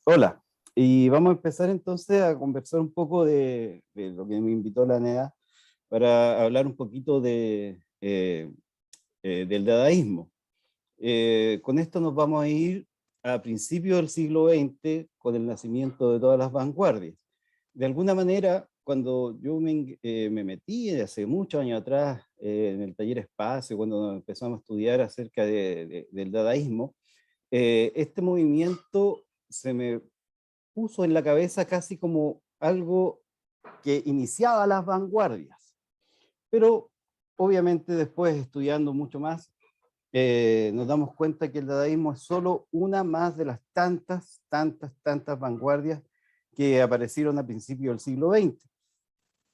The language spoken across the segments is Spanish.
Hola, y vamos a empezar entonces a conversar un poco de lo que me invitó la NEA para hablar un poquito del dadaísmo. Con esto nos vamos a ir a principios del siglo XX con el nacimiento de todas las vanguardias. De alguna manera, cuando yo me metí hace muchos años atrás en el taller Espacio, cuando empezamos a estudiar acerca del dadaísmo, este movimiento se me puso en la cabeza casi como algo que iniciaba las vanguardias. Pero obviamente después, estudiando mucho más, nos damos cuenta que el dadaísmo es solo una más de las tantas vanguardias que aparecieron a principios del siglo XX.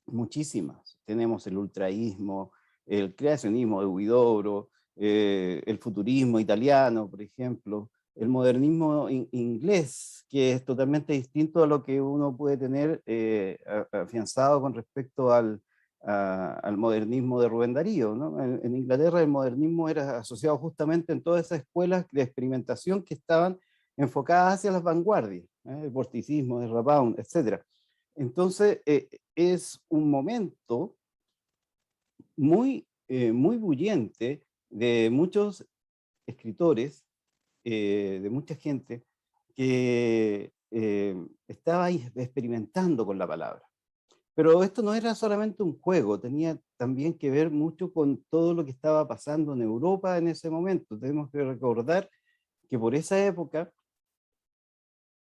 Muchísimas. Tenemos el ultraísmo, el creacionismo de Huidobro, el futurismo italiano, por ejemplo, el modernismo inglés, que es totalmente distinto a lo que uno puede tener afianzado con respecto al modernismo de Rubén Darío, ¿no? En Inglaterra el modernismo era asociado justamente en todas esas escuelas de experimentación que estaban enfocadas hacia las vanguardias, el vorticismo, el Rabaun, etc. Entonces, es un momento muy bullente de muchos escritores, de mucha gente que estaba ahí experimentando con la palabra. Pero esto no era solamente un juego, tenía también que ver mucho con todo lo que estaba pasando en Europa en ese momento. Tenemos que recordar que por esa época,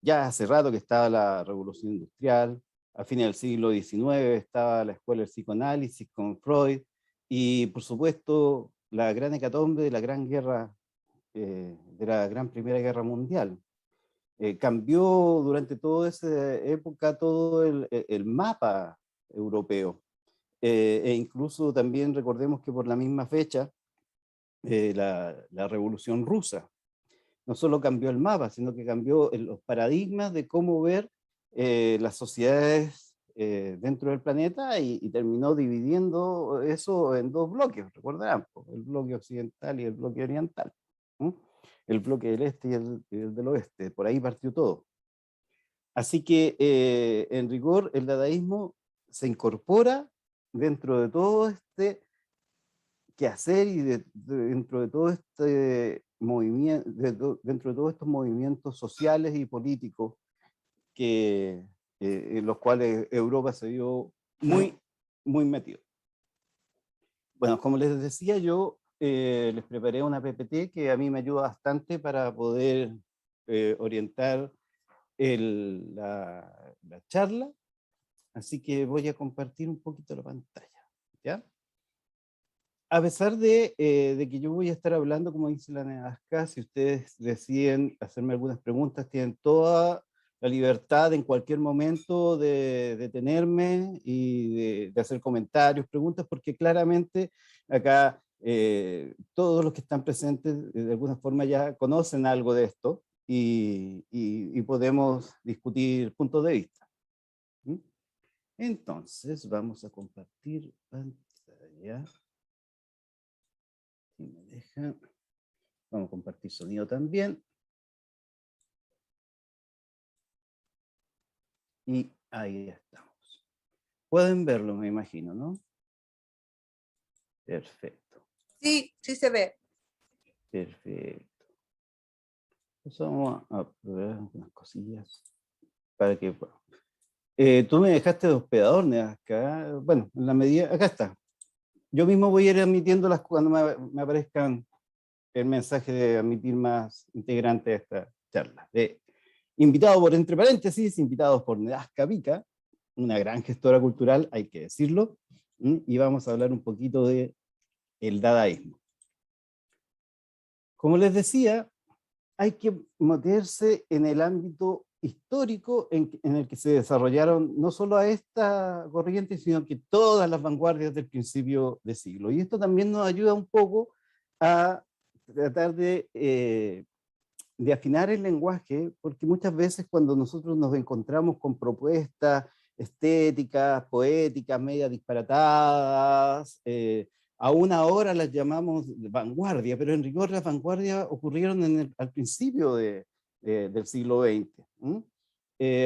ya hace rato que estaba la Revolución Industrial, a fines del siglo XIX estaba la escuela del psicoanálisis con Freud, y por supuesto la gran hecatombe de la Gran Guerra, de la Gran Primera Guerra Mundial. Cambió durante toda esa época todo el mapa europeo. E incluso también recordemos que por la misma fecha, la Revolución Rusa no solo cambió el mapa, sino que cambió los paradigmas de cómo ver las sociedades dentro del planeta y terminó dividiendo eso en dos bloques, recordarán, el bloque occidental y el bloque oriental, ¿m? El bloque del este y el del oeste, por ahí partió todo. Así que en rigor el dadaísmo se incorpora dentro de todo este quehacer y dentro de todo este movimiento, dentro de todos estos movimientos sociales y políticos en los cuales Europa se vio muy metido. Bueno, como les decía, yo les preparé una PPT que a mí me ayuda bastante para poder orientar la charla, así que voy a compartir un poquito la pantalla, ¿ya? A pesar de que yo voy a estar hablando, como dice la NEASCA, si ustedes deciden hacerme algunas preguntas, tienen toda la libertad en cualquier momento de detenerme y de hacer comentarios, preguntas, porque claramente acá todos los que están presentes de alguna forma ya conocen algo de esto y podemos discutir puntos de vista. ¿Mm? Entonces vamos a compartir pantalla. Si me deja, vamos a compartir sonido también. Y ahí estamos. Pueden verlo, me imagino, ¿no? Perfecto. Sí, sí se ve. Perfecto. Pues vamos a probar unas cosillas para que... tú me dejaste de hospedador, acá. Bueno, en la medida... Acá está. Yo mismo voy a ir admitiéndolas cuando me aparezcan el mensaje de admitir más integrantes de esta charla. Invitado por, entre paréntesis, invitados por Nedasca Pica, una gran gestora cultural, hay que decirlo, y vamos a hablar un poquito de el dadaísmo. Como les decía, hay que meterse en el ámbito histórico en el que se desarrollaron no solo a esta corriente, sino que todas las vanguardias del principio de siglo. Y esto también nos ayuda un poco a tratar de afinar el lenguaje, porque muchas veces cuando nosotros nos encontramos con propuestas estéticas, poéticas, media disparatadas, aún ahora las llamamos vanguardia, pero en rigor las vanguardias ocurrieron al principio del siglo XX.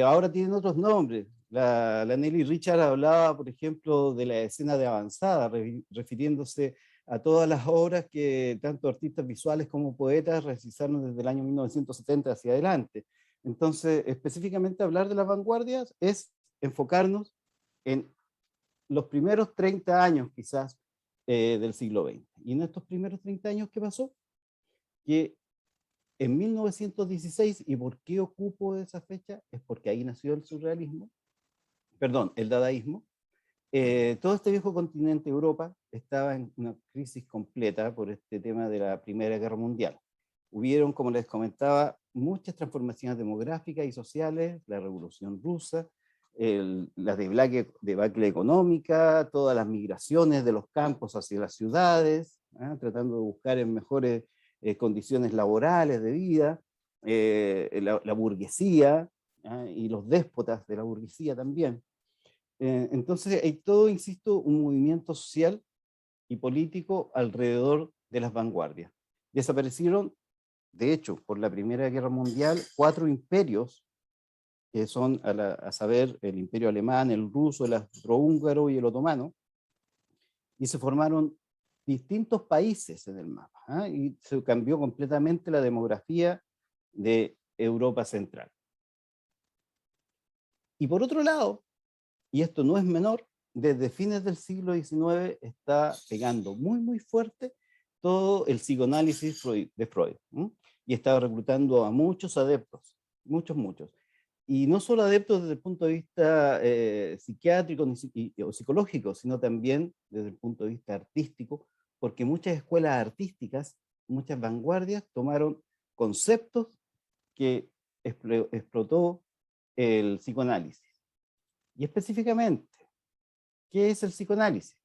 ahora tienen otros nombres. La Nelly Richard hablaba, por ejemplo, de la escena de avanzada, refiriéndose a todas las obras que tanto artistas visuales como poetas realizaron desde el año 1970 hacia adelante. Entonces, específicamente hablar de las vanguardias es enfocarnos en los primeros 30 años quizás del siglo XX. Y en estos primeros 30 años, ¿qué pasó? Que en 1916, ¿y por qué ocupo esa fecha? Es porque ahí nació el surrealismo, perdón, el dadaísmo. Todo este viejo continente, Europa, estaba en una crisis completa por este tema de la Primera Guerra Mundial. Hubieron, como les comentaba, muchas transformaciones demográficas y sociales, la Revolución Rusa, la debacle económica, todas las migraciones de los campos hacia las ciudades, tratando de buscar en mejores condiciones laborales de vida, la burguesía y los déspotas de la burguesía también. Entonces hay todo, insisto, un movimiento social y político alrededor de las vanguardias. Desaparecieron, de hecho, por la Primera Guerra Mundial, 4 imperios, que son, a saber, el imperio alemán, el ruso, el austrohúngaro y el otomano, y se formaron distintos países en el mapa, y se cambió completamente la demografía de Europa Central. Y por otro lado, y esto no es menor, desde fines del siglo XIX está pegando muy, muy fuerte todo el psicoanálisis de Freud, y está reclutando a muchos adeptos, muchos, muchos. Y no solo adeptos desde el punto de vista psiquiátrico o psicológico, sino también desde el punto de vista artístico, porque muchas escuelas artísticas, muchas vanguardias, tomaron conceptos que explotó el psicoanálisis. Y específicamente, ¿qué es el psicoanálisis?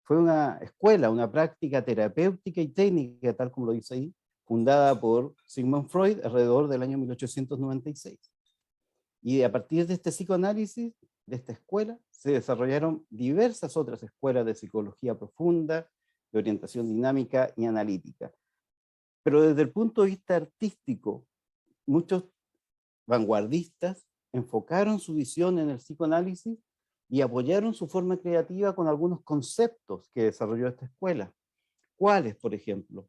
Fue una escuela, una práctica terapéutica y técnica, tal como lo dice ahí, fundada por Sigmund Freud alrededor del año 1896. Y a partir de este psicoanálisis, de esta escuela, se desarrollaron diversas otras escuelas de psicología profunda, de orientación dinámica y analítica. Pero desde el punto de vista artístico, muchos vanguardistas enfocaron su visión en el psicoanálisis y apoyaron su forma creativa con algunos conceptos que desarrolló esta escuela. ¿Cuáles, por ejemplo?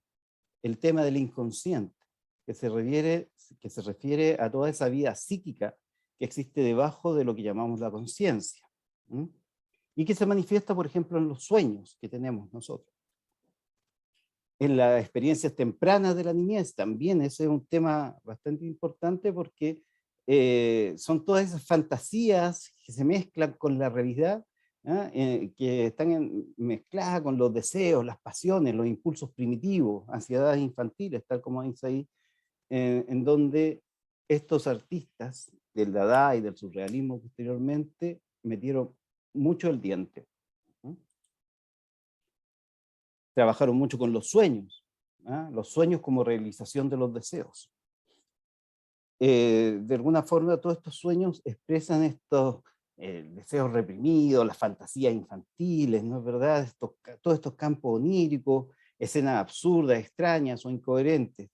El tema del inconsciente, que se refiere a toda esa vida psíquica que existe debajo de lo que llamamos la conciencia, y que se manifiesta, por ejemplo, en los sueños que tenemos nosotros. En las experiencias tempranas de la niñez también ese es un tema bastante importante porque son todas esas fantasías que se mezclan con la realidad, que están mezcladas con los deseos, las pasiones, los impulsos primitivos, ansiedades infantiles, tal como dice ahí, en donde estos artistas del Dada y del surrealismo posteriormente metieron mucho el diente. Trabajaron mucho con los sueños como realización de los deseos. De alguna forma todos estos sueños expresan estos deseos reprimidos, las fantasías infantiles, ¿no es verdad? Todos estos campos oníricos, escenas absurdas, extrañas o incoherentes.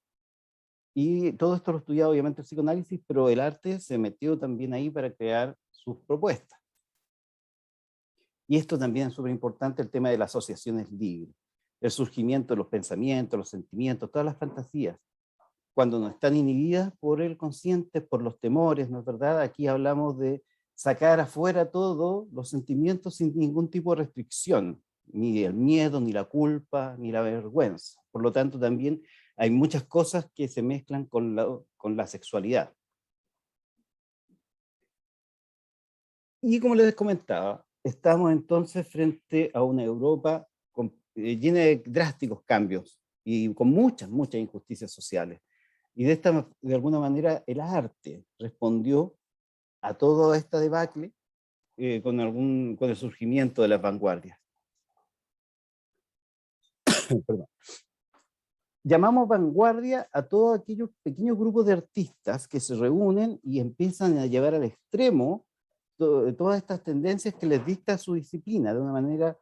Y todo esto lo estudiaba obviamente el psicoanálisis, pero el arte se metió también ahí para crear sus propuestas. Y esto también es súper importante, el tema de las asociaciones libres, el surgimiento de los pensamientos, los sentimientos, todas las fantasías, cuando no están inhibidas por el consciente, por los temores, ¿no es verdad? Aquí hablamos de sacar afuera todos los sentimientos sin ningún tipo de restricción, ni el miedo, ni la culpa, ni la vergüenza. Por lo tanto, también hay muchas cosas que se mezclan con la sexualidad. Y como les comentaba, estamos entonces frente a una Europa llena de drásticos cambios y con muchas, muchas injusticias sociales. Y de alguna manera, el arte respondió a toda esta debacle con el surgimiento de las vanguardias. Perdón. Llamamos vanguardia a todos aquellos pequeños grupos de artistas que se reúnen y empiezan a llevar al extremo todas estas tendencias que les dicta su disciplina de una manera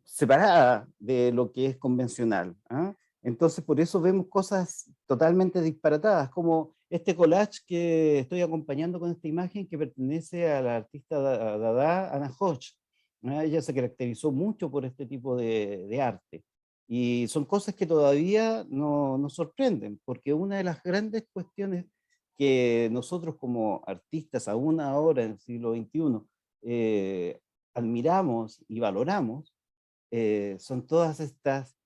separada de lo que es convencional. Entonces, por eso vemos cosas totalmente disparatadas, como este collage que estoy acompañando con esta imagen que pertenece a la artista Dada Anna Hodge. Ella se caracterizó mucho por este tipo de arte. Y son cosas que todavía nos sorprenden, porque una de las grandes cuestiones que nosotros como artistas, aún ahora en el siglo XXI, admiramos y valoramos, son todas estas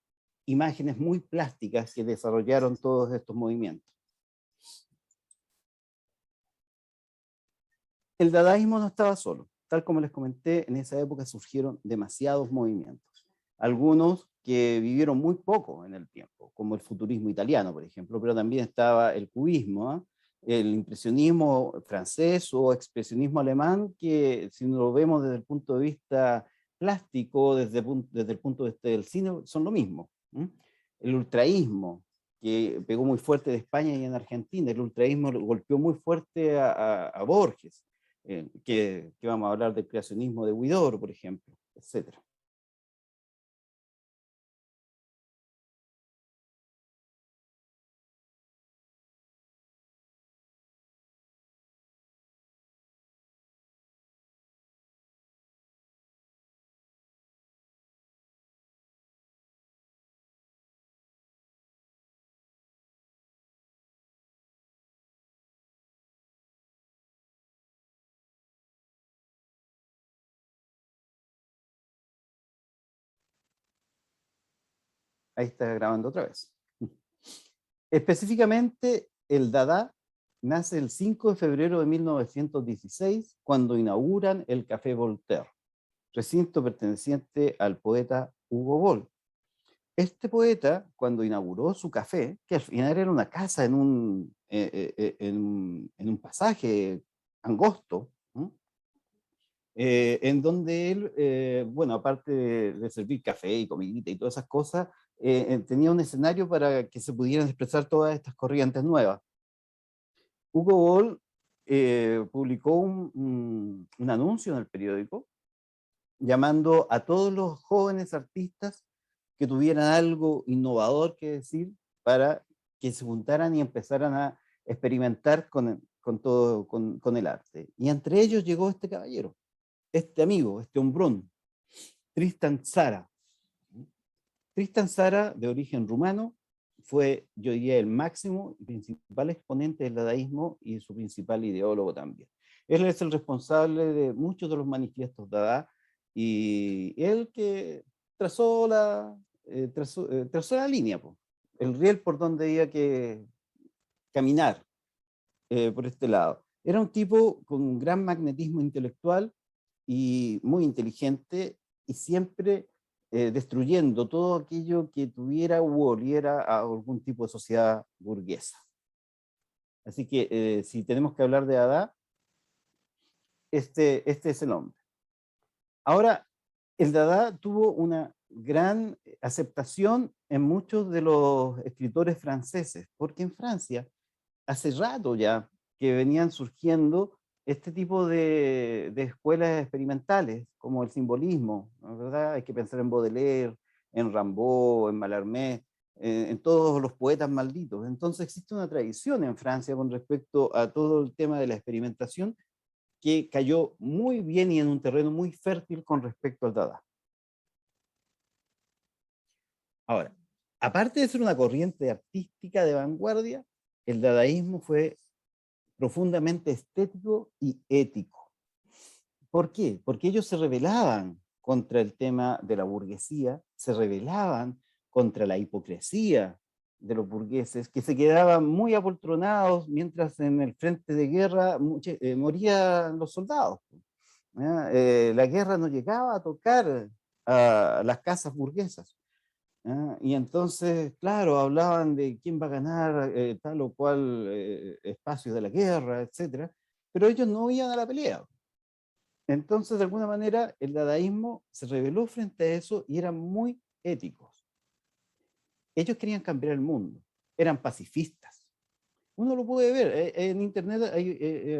imágenes muy plásticas que desarrollaron todos estos movimientos. El dadaísmo no estaba solo. Tal como les comenté, en esa época surgieron demasiados movimientos. Algunos que vivieron muy poco en el tiempo, como el futurismo italiano, por ejemplo, pero también estaba el cubismo, ¿eh? El impresionismo francés o expresionismo alemán, que si lo vemos desde el punto de vista plástico, desde el punto de vista del cine, son lo mismo. ¿Eh? El ultraísmo, que pegó muy fuerte de España y en Argentina, el ultraísmo golpeó muy fuerte a Borges, que vamos a hablar del creacionismo de Huidobro, por ejemplo, etcétera. Ahí está grabando otra vez. Específicamente, el Dada nace el 5 de febrero de 1916, cuando inauguran el Café Voltaire, recinto perteneciente al poeta Hugo Boll. Este poeta, cuando inauguró su café, que al final era una casa en un pasaje angosto, ¿no? En donde él, bueno, aparte de servir café y comidita y todas esas cosas, tenía un escenario para que se pudieran expresar todas estas corrientes nuevas. Hugo Boll publicó un anuncio en el periódico llamando a todos los jóvenes artistas que tuvieran algo innovador que decir para que se juntaran y empezaran a experimentar con el arte. Y entre ellos llegó este caballero, este amigo, este hombrón, Tristan Tzara. Tristan Tzara, de origen rumano, fue, yo diría, el máximo y principal exponente del dadaísmo y su principal ideólogo también. Él es el responsable de muchos de los manifiestos Dada y él que trazó la línea, po, el riel por donde había que caminar por este lado. Era un tipo con un gran magnetismo intelectual y muy inteligente y siempre destruyendo todo aquello que tuviera u oliera a algún tipo de sociedad burguesa. Así que si tenemos que hablar de Dada, este es el hombre. Ahora, el Dada tuvo una gran aceptación en muchos de los escritores franceses, porque en Francia hace rato ya que venían surgiendo este tipo de escuelas experimentales, como el simbolismo, ¿no? ¿Verdad? Hay que pensar en Baudelaire, en Rimbaud, en Mallarmé, en todos los poetas malditos. Entonces existe una tradición en Francia con respecto a todo el tema de la experimentación que cayó muy bien y en un terreno muy fértil con respecto al Dada. Ahora, aparte de ser una corriente artística de vanguardia, el dadaísmo fue profundamente estético y ético. ¿Por qué? Porque ellos se rebelaban contra el tema de la burguesía, se rebelaban contra la hipocresía de los burgueses, que se quedaban muy apoltronados mientras en el frente de guerra morían los soldados. La guerra no llegaba a tocar a las casas burguesas. Y entonces, claro, hablaban de quién va a ganar tal o cual espacio de la guerra, etcétera, pero ellos no iban a la pelea. Entonces, de alguna manera, el dadaísmo se rebeló frente a eso y eran muy éticos. Ellos querían cambiar el mundo, eran pacifistas. Uno lo puede ver, en internet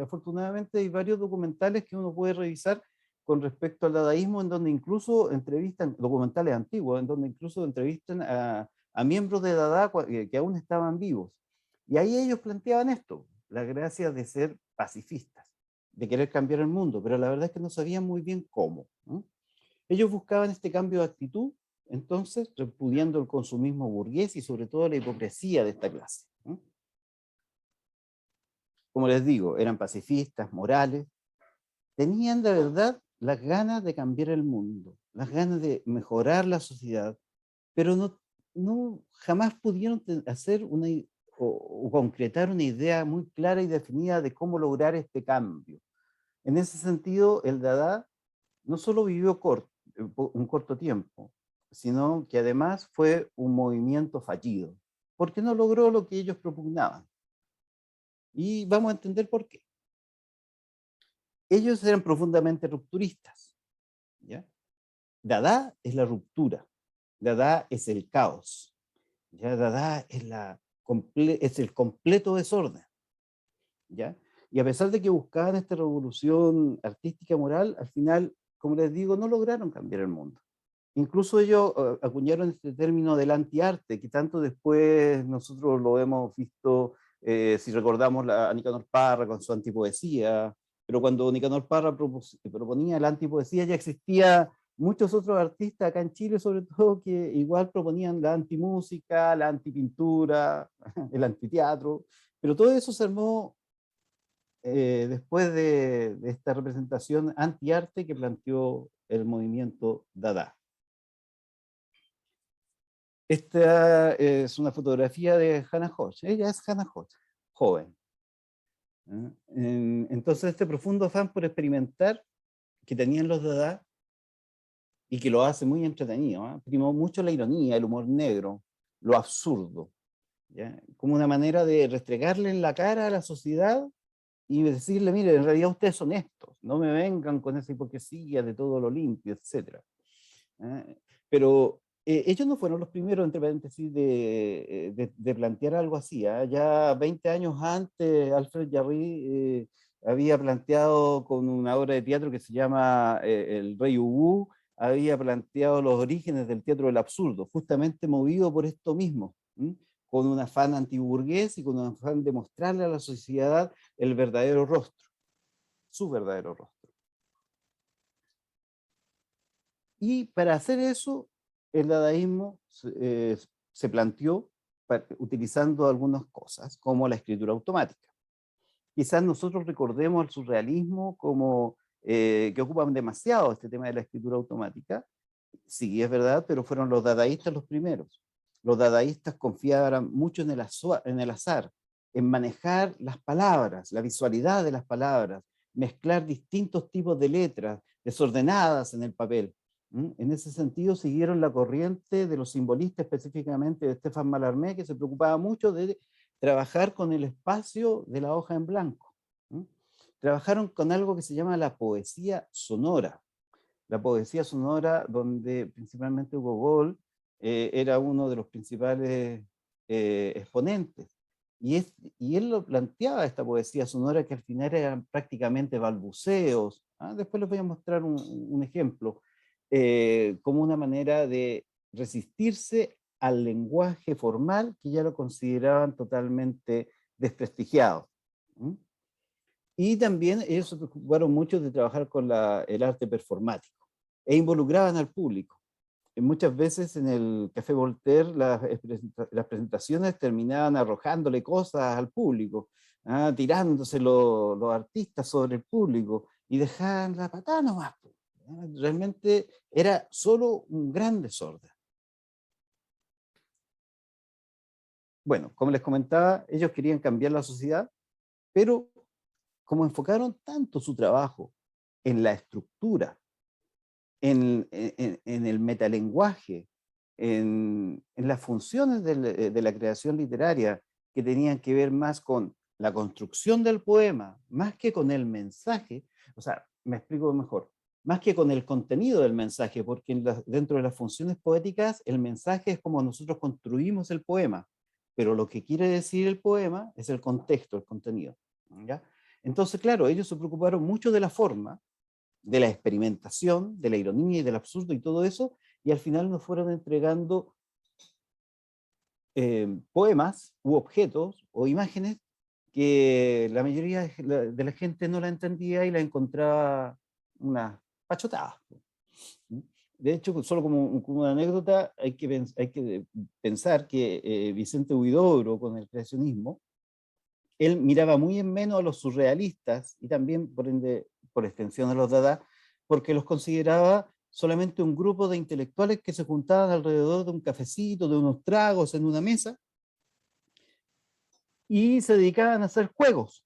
afortunadamente hay varios documentales que uno puede revisar con respecto al dadaísmo, en donde incluso entrevistan, documentales antiguos, en donde incluso entrevistan a miembros de Dada que aún estaban vivos. Y ahí ellos planteaban esto, la gracia de ser pacifistas, de querer cambiar el mundo, pero la verdad es que no sabían muy bien cómo, ¿no? Ellos buscaban este cambio de actitud, entonces, repudiando el consumismo burgués y sobre todo la hipocresía de esta clase, ¿no? Como les digo, eran pacifistas, morales, tenían de verdad las ganas de cambiar el mundo, las ganas de mejorar la sociedad, pero no jamás pudieron hacer o concretar una idea muy clara y definida de cómo lograr este cambio. En ese sentido, el Dada no solo vivió un corto tiempo, sino que además fue un movimiento fallido, porque no logró lo que ellos propugnaban. Y vamos a entender por qué. Ellos eran profundamente rupturistas, ¿ya? Dada es la ruptura, Dada es el caos, ¿ya? Dada es, es el completo desorden, ¿ya? Y a pesar de que buscaban esta revolución artística moral, al final, como les digo, no lograron cambiar el mundo. Incluso ellos acuñaron este término del antiarte, que tanto después nosotros lo hemos visto, si recordamos a Nicanor Parra con su antipoesía, pero cuando Nicanor Parra proponía la antipoesía ya existía muchos otros artistas acá en Chile, sobre todo, que igual proponían la antimúsica, la antipintura, el antiteatro, pero todo eso se armó después de esta representación antiarte que planteó el movimiento Dada. Esta es una fotografía de Hannah Hodge. Ella es Hannah Hodge, joven. Entonces este profundo afán por experimentar que tenían los Dada y que lo hace muy entretenido, ¿eh? Primó mucho la ironía, el humor negro, lo absurdo, ¿ya? Como una manera de restregarle en la cara a la sociedad y decirle, mire, en realidad ustedes son estos, no me vengan con esa hipocresía de todo lo limpio, etc. Pero ellos no fueron los primeros, entre paréntesis, de plantear algo así. Ya 20 años antes, Alfred Jarry había planteado con una obra de teatro que se llama El Rey Ubu, había planteado los orígenes del teatro del absurdo, justamente movido por esto mismo, con un afán antiburgués y con un afán de mostrarle a la sociedad el verdadero rostro, su verdadero rostro. Y para hacer eso, el dadaísmo se planteó utilizando algunas cosas, como la escritura automática. Quizás nosotros recordemos el surrealismo como que ocupan demasiado este tema de la escritura automática. Sí, es verdad, pero fueron los dadaístas los primeros. Los dadaístas confiaban mucho en el azar, en manejar las palabras, la visualidad de las palabras, mezclar distintos tipos de letras desordenadas en el papel. En ese sentido siguieron la corriente de los simbolistas, específicamente de Stéphane Mallarmé, que se preocupaba mucho de trabajar con el espacio de la hoja en blanco. Trabajaron con algo que se llama la poesía sonora. La poesía sonora, donde principalmente Hugo Boll era uno de los principales exponentes. Y él lo planteaba, esta poesía sonora, que al final eran prácticamente balbuceos. Después les voy a mostrar un ejemplo, como una manera de resistirse al lenguaje formal que ya lo consideraban totalmente desprestigiado. Y también ellos se preocuparon mucho de trabajar con el arte performático e involucraban al público. Y muchas veces en el Café Voltaire las presentaciones terminaban arrojándole cosas al público, tirándose los artistas sobre el público y dejaban la patada nomás. Realmente era solo un gran desorden. Bueno, como les comentaba, ellos querían cambiar la sociedad, pero como enfocaron tanto su trabajo en la estructura, en el metalenguaje, en las funciones de la creación literaria, que tenían que ver más con la construcción del poema, más que con el mensaje, o sea, me explico mejor, más que con el contenido del mensaje, porque dentro de las funciones poéticas el mensaje es como nosotros construimos el poema, pero lo que quiere decir el poema es el contexto, el contenido, ¿ya? Entonces, claro, ellos se preocuparon mucho de la forma, de la experimentación, de la ironía y del absurdo y todo eso, y al final nos fueron entregando poemas u objetos o imágenes que la mayoría de la gente no la entendía y la encontraba unas pachotadas. De hecho, solo como una anécdota, hay que pensar que Vicente Huidobro, con el creacionismo, él miraba muy en menos a los surrealistas y también, por ende, por extensión a los Dada, porque los consideraba solamente un grupo de intelectuales que se juntaban alrededor de un cafecito, de unos tragos en una mesa, y se dedicaban a hacer juegos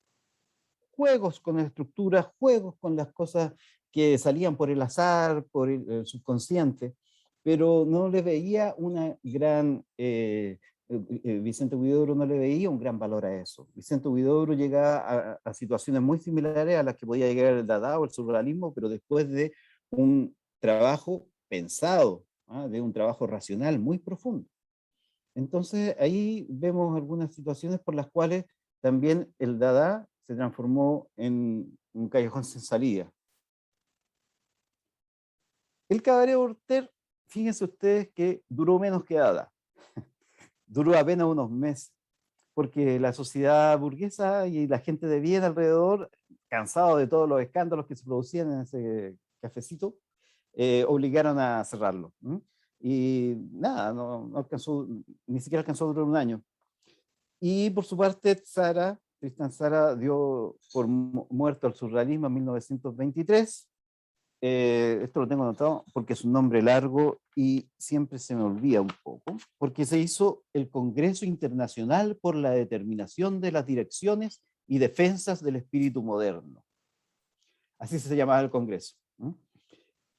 con estructuras, juegos con las cosas que salían por el azar, por el subconsciente, pero no le veía una gran, Vicente Huidobro no le veía un gran valor a eso. Vicente Huidobro llega a situaciones muy similares a las que podía llegar el Dada o el surrealismo, pero después de un trabajo pensado, ¿ah? De un trabajo racional muy profundo. Entonces ahí vemos algunas situaciones por las cuales también el Dada se transformó en un callejón sin salida. El cabaret Voltaire, fíjense ustedes que duró menos que Dada, duró apenas unos meses, porque la sociedad burguesa y la gente de bien alrededor, cansado de todos los escándalos que se producían en ese cafecito, obligaron a cerrarlo. Y nada, no alcanzó, ni siquiera alcanzó a durar un año. Y por su parte, Tristan Tzara dio por muerto al surrealismo en 1923. Esto lo tengo anotado porque es un nombre largo y siempre se me olvida un poco, porque se hizo el Congreso Internacional por la Determinación de las Direcciones y Defensas del Espíritu Moderno. Así se llamaba el Congreso.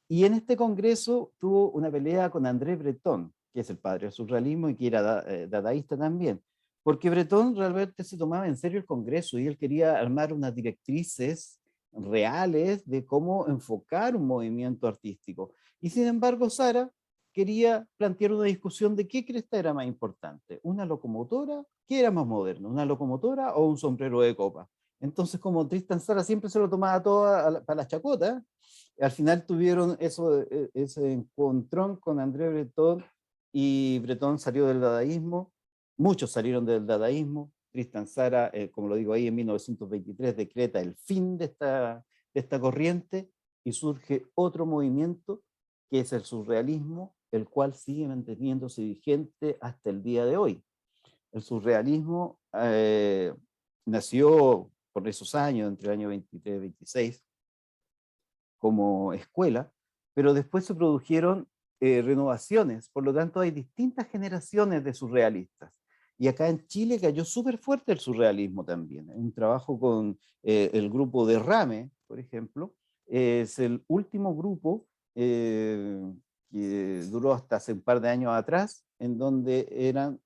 Y en este Congreso tuvo una pelea con André Breton, que es el padre del surrealismo y que era dadaísta también, porque Breton realmente se tomaba en serio el Congreso y él quería armar unas directrices reales de cómo enfocar un movimiento artístico. Y sin embargo, Tzara quería plantear una discusión de qué cresta era más importante, una locomotora, ¿qué era más moderno, una locomotora o un sombrero de copa? Entonces, como Tristan Tzara siempre se lo tomaba todo para la chacota, al final tuvieron ese encontrón con André Breton y Breton salió del dadaísmo, muchos salieron del dadaísmo, Tristan Tzara, como lo digo ahí, en 1923 decreta el fin de esta corriente y surge otro movimiento que es el surrealismo, el cual sigue manteniéndose vigente hasta el día de hoy. El surrealismo nació por esos años, entre el año 23 y 26, como escuela, pero después se produjeron renovaciones, por lo tanto hay distintas generaciones de surrealistas. Y acá en Chile cayó súper fuerte el surrealismo también. Un trabajo con el grupo de Rame, por ejemplo, es el último grupo que duró hasta hace un par de años atrás, en donde eran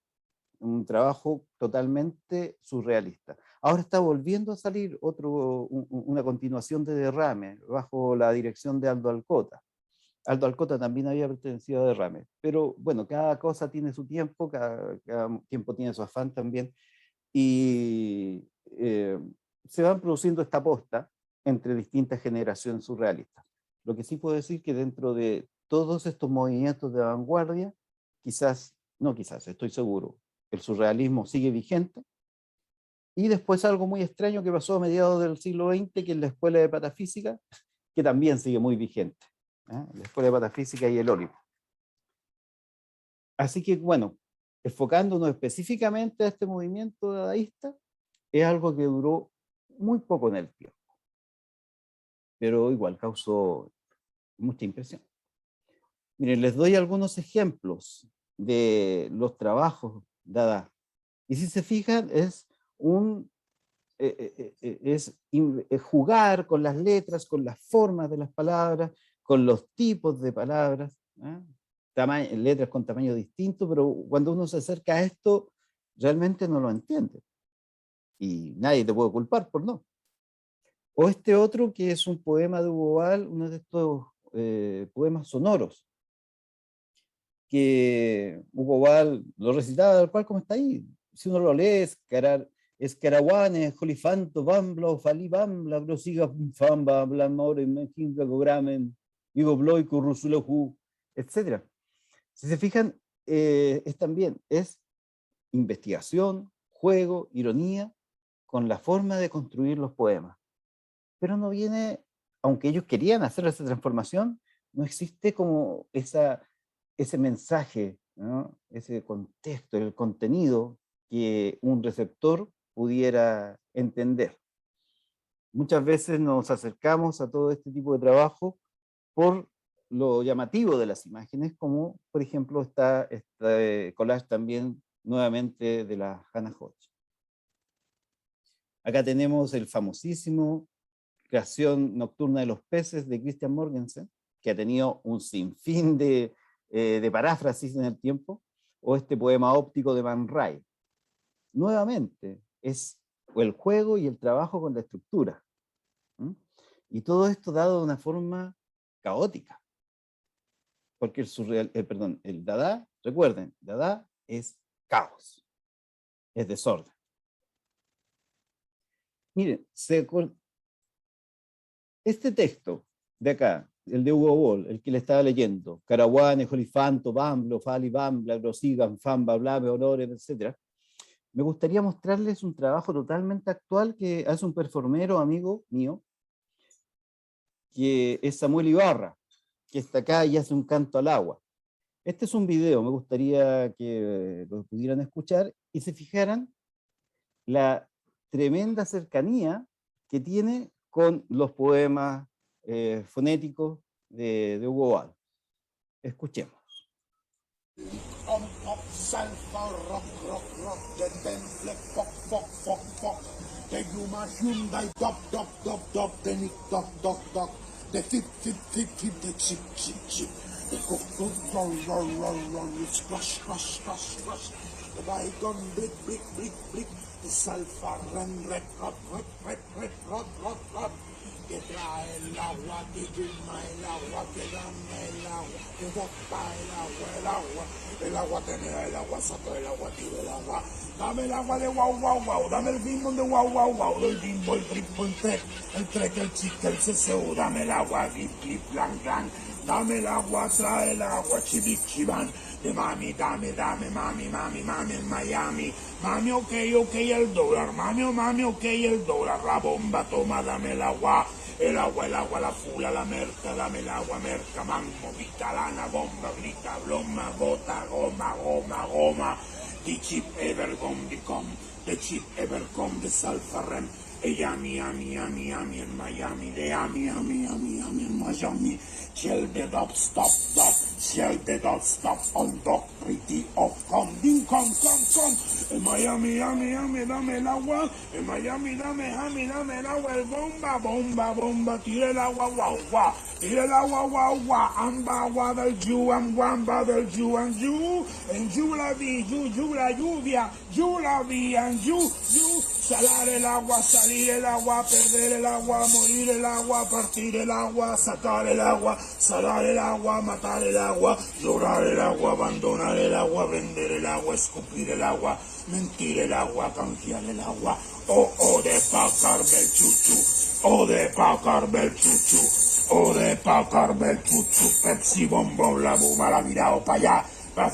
un trabajo totalmente surrealista. Ahora está volviendo a salir una continuación de Derrame, bajo la dirección de Aldo Alcota. Aldo Alcota también había pertenecido a Derrame, pero bueno, cada cosa tiene su tiempo, cada tiempo tiene su afán también, y se van produciendo esta posta entre distintas generaciones surrealistas. Lo que sí puedo decir que dentro de todos estos movimientos de vanguardia, estoy seguro, el surrealismo sigue vigente, y después algo muy extraño que pasó a mediados del siglo XX, que es la Escuela de Patafísica, que también sigue muy vigente, la Escuela de Patafísica y el Ólipo. Así que, bueno, enfocándonos específicamente a este movimiento dadaísta, es algo que duró muy poco en el tiempo, pero igual causó mucha impresión. Miren, les doy algunos ejemplos de los trabajos Dada. Y si se fijan, es jugar con las letras, con las formas de las palabras, con los tipos de palabras, letras con tamaño distinto, pero cuando uno se acerca a esto, realmente no lo entiende. Y nadie te puede culpar por no. O este otro que es un poema de Hugo Ball, uno de estos poemas sonoros, que Hugo Ball lo recitaba tal cual como está ahí. Si uno lo lee, es Caraguane, Jolifanto, Bambla, Falí Bambla, Grosiga, Famba, Blamore, Mejinga, Gogramen, Vigo Bloico, Rusuloju, etc. Si se fijan, es investigación, juego, ironía, con la forma de construir los poemas. Pero no viene, aunque ellos querían hacer esa transformación, no existe como ese mensaje, ¿no? Ese contexto, el contenido que un receptor pudiera entender. Muchas veces nos acercamos a todo este tipo de trabajo por lo llamativo de las imágenes, como por ejemplo está este collage también nuevamente de la Hannah Hodge. Acá tenemos el famosísimo Creación Nocturna de los Peces de Christian Morgensen, que ha tenido un sinfín de paráfrasis en el tiempo, o este poema óptico de Man Ray. Nuevamente, es el juego y el trabajo con la estructura. ¿Mm? Y todo esto dado de una forma caótica. Porque el Dada, recuerden, Dada es caos, es desorden. Miren, este texto de acá, el de Hugo Boll, el que le estaba leyendo, Caraguane, Jolifanto, Bamblo, Fali, Bambla, Grosigan, Famba, Blame, Honores, etc. Me gustaría mostrarles un trabajo totalmente actual que hace un performero amigo mío, que es Samuel Ibarra, que está acá y hace un canto al agua. Este es un video, me gustaría que lo pudieran escuchar y se fijaran la tremenda cercanía que tiene con los poemas fonéticos de Hugo Boll. Escuchemos. Salfa, rock, rock, rock, the temple, fuck, fuck, fuck, fuck. The Yuma Hyundai, dop, dop, dop, dop, the Nick, dop, dop, dop. The tip, tip, tip, tip, the chip, chip, chip. The cook, cook, roll, roll, roll, roll, it's crush, crush, crush, crush. The bygone, blick, blick, blick, blick. The sulfur, run, red, rot, rot, red, red, rot, rot, rot. Que trae el agua, que llama el agua, que dame el agua, que bota el agua tenía el agua, saco el agua, tiro el agua, dame el agua de guau, guau, guau, dame el bimbo de guau, guau, guau, del bimbo, el tripo, el trek, el chica, el CCU, dame el agua, glip, glip, blanc, blanc, dame el agua, trae el agua, chibic, chiban, de mami, dame, dame, mami, mami, mami, en Miami, mami, ok, ok, el dólar, mami, ok, el dólar, la bomba, toma, dame el agua, la fula, la merca, dame el agua, merca, mango, vitalana, bomba, grita, bloma, bota, goma, goma, goma, the chip ever gone become, the chip ever come, the sulfurem, Yami, yami, yami, yami, in Miami, the yami, yami, yami, yami, in Miami, shell the dot, stop, dot, shell the dot, stop, on dot, pretty, off, come, ding, come, en Miami, yami, yami, dame el agua, en Miami, dame el agua, el bomba, bomba, bomba, tira el agua, guau, guau, tira el agua, guau, guau, amba, agua del Jew, guamba del Jew, and you, en you la vi, you la lluvia, you la vi, and you, salar el agua, salir el agua, perder el agua, morir el agua, partir el agua, sacar el agua, salar el agua, matar el agua, llorar el agua, abandonar el agua, vender el agua, escupir el agua, mentir el agua, canjear el agua, o de Pacar Bel Chuchu, o de Pacar Bel Chuchu, o de Pacar Bel Chuchu, Pepsi, bombón, la buba, la virao para allá. La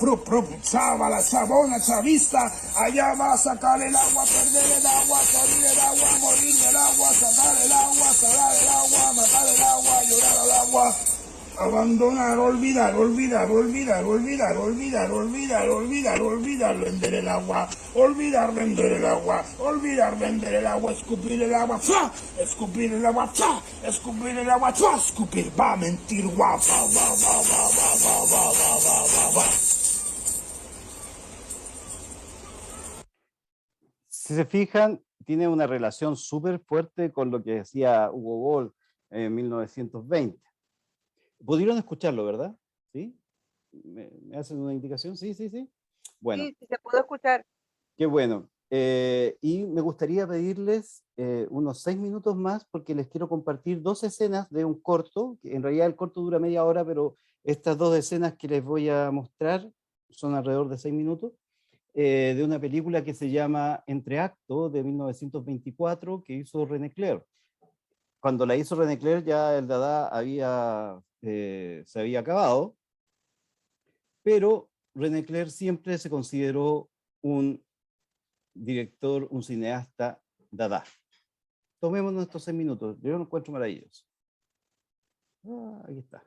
chava, la chabona, chavista, allá va a sacar el agua, perder el agua, salir el agua, morir del agua, sacar el agua, salar el agua, matar el agua, llorar al agua, abandonar, olvidar, vender el agua, vender el agua, vender el agua, escupir el agua, ¡fua! Escupir el agua, ¡fua! Escupir el agua, ¡fua! Escupir, va, mentir, guapa, va. Si se fijan, tiene una relación súper fuerte con lo que decía Hugo Boll en 1920. Pudieron escucharlo, ¿verdad? ¿Sí? ¿Me hacen una indicación? Sí. Bueno. Sí, se pudo escuchar. Qué bueno. Y me gustaría pedirles unos 6 minutos más porque les quiero compartir 2 escenas de un corto, que en realidad el corto dura media hora, pero estas 2 escenas que les voy a mostrar son alrededor de 6 minutos, de una película que se llama Entre Actos, de 1924, que hizo René Clair. Cuando la hizo René Clair ya el Dada se había acabado, pero René Clair siempre se consideró un director, un cineasta dada. Tomemos nuestros 6 minutos, yo lo encuentro maravilloso. Ahí está.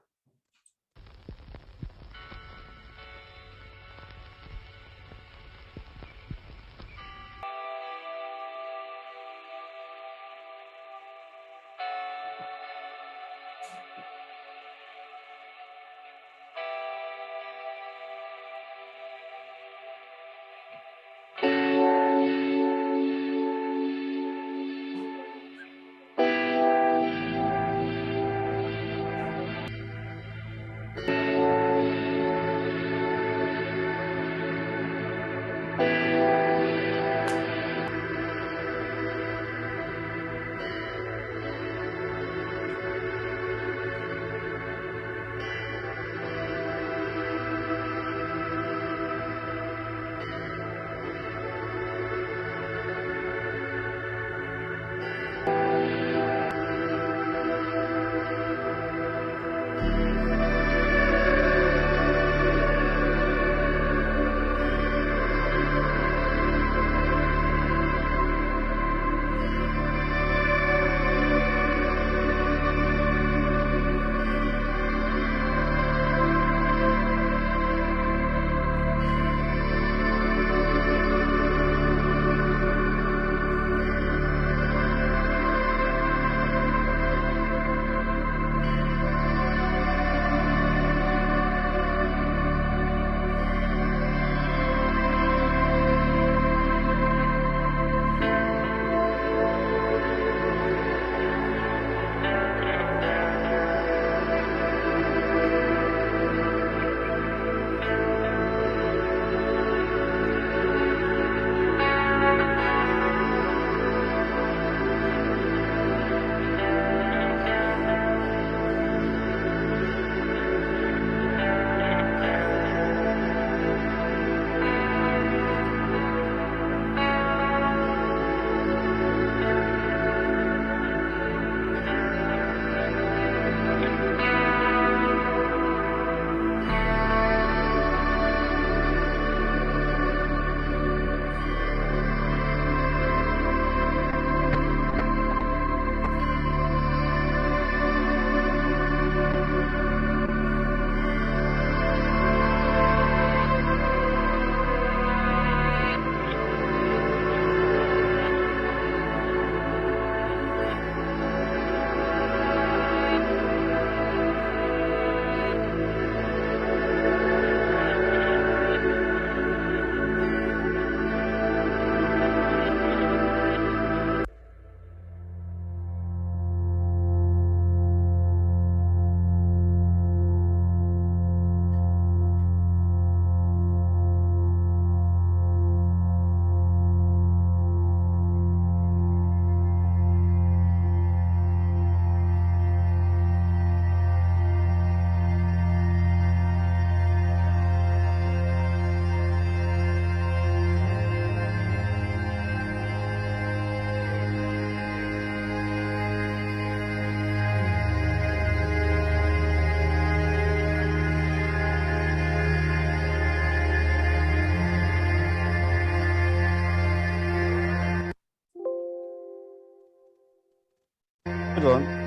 Perdón.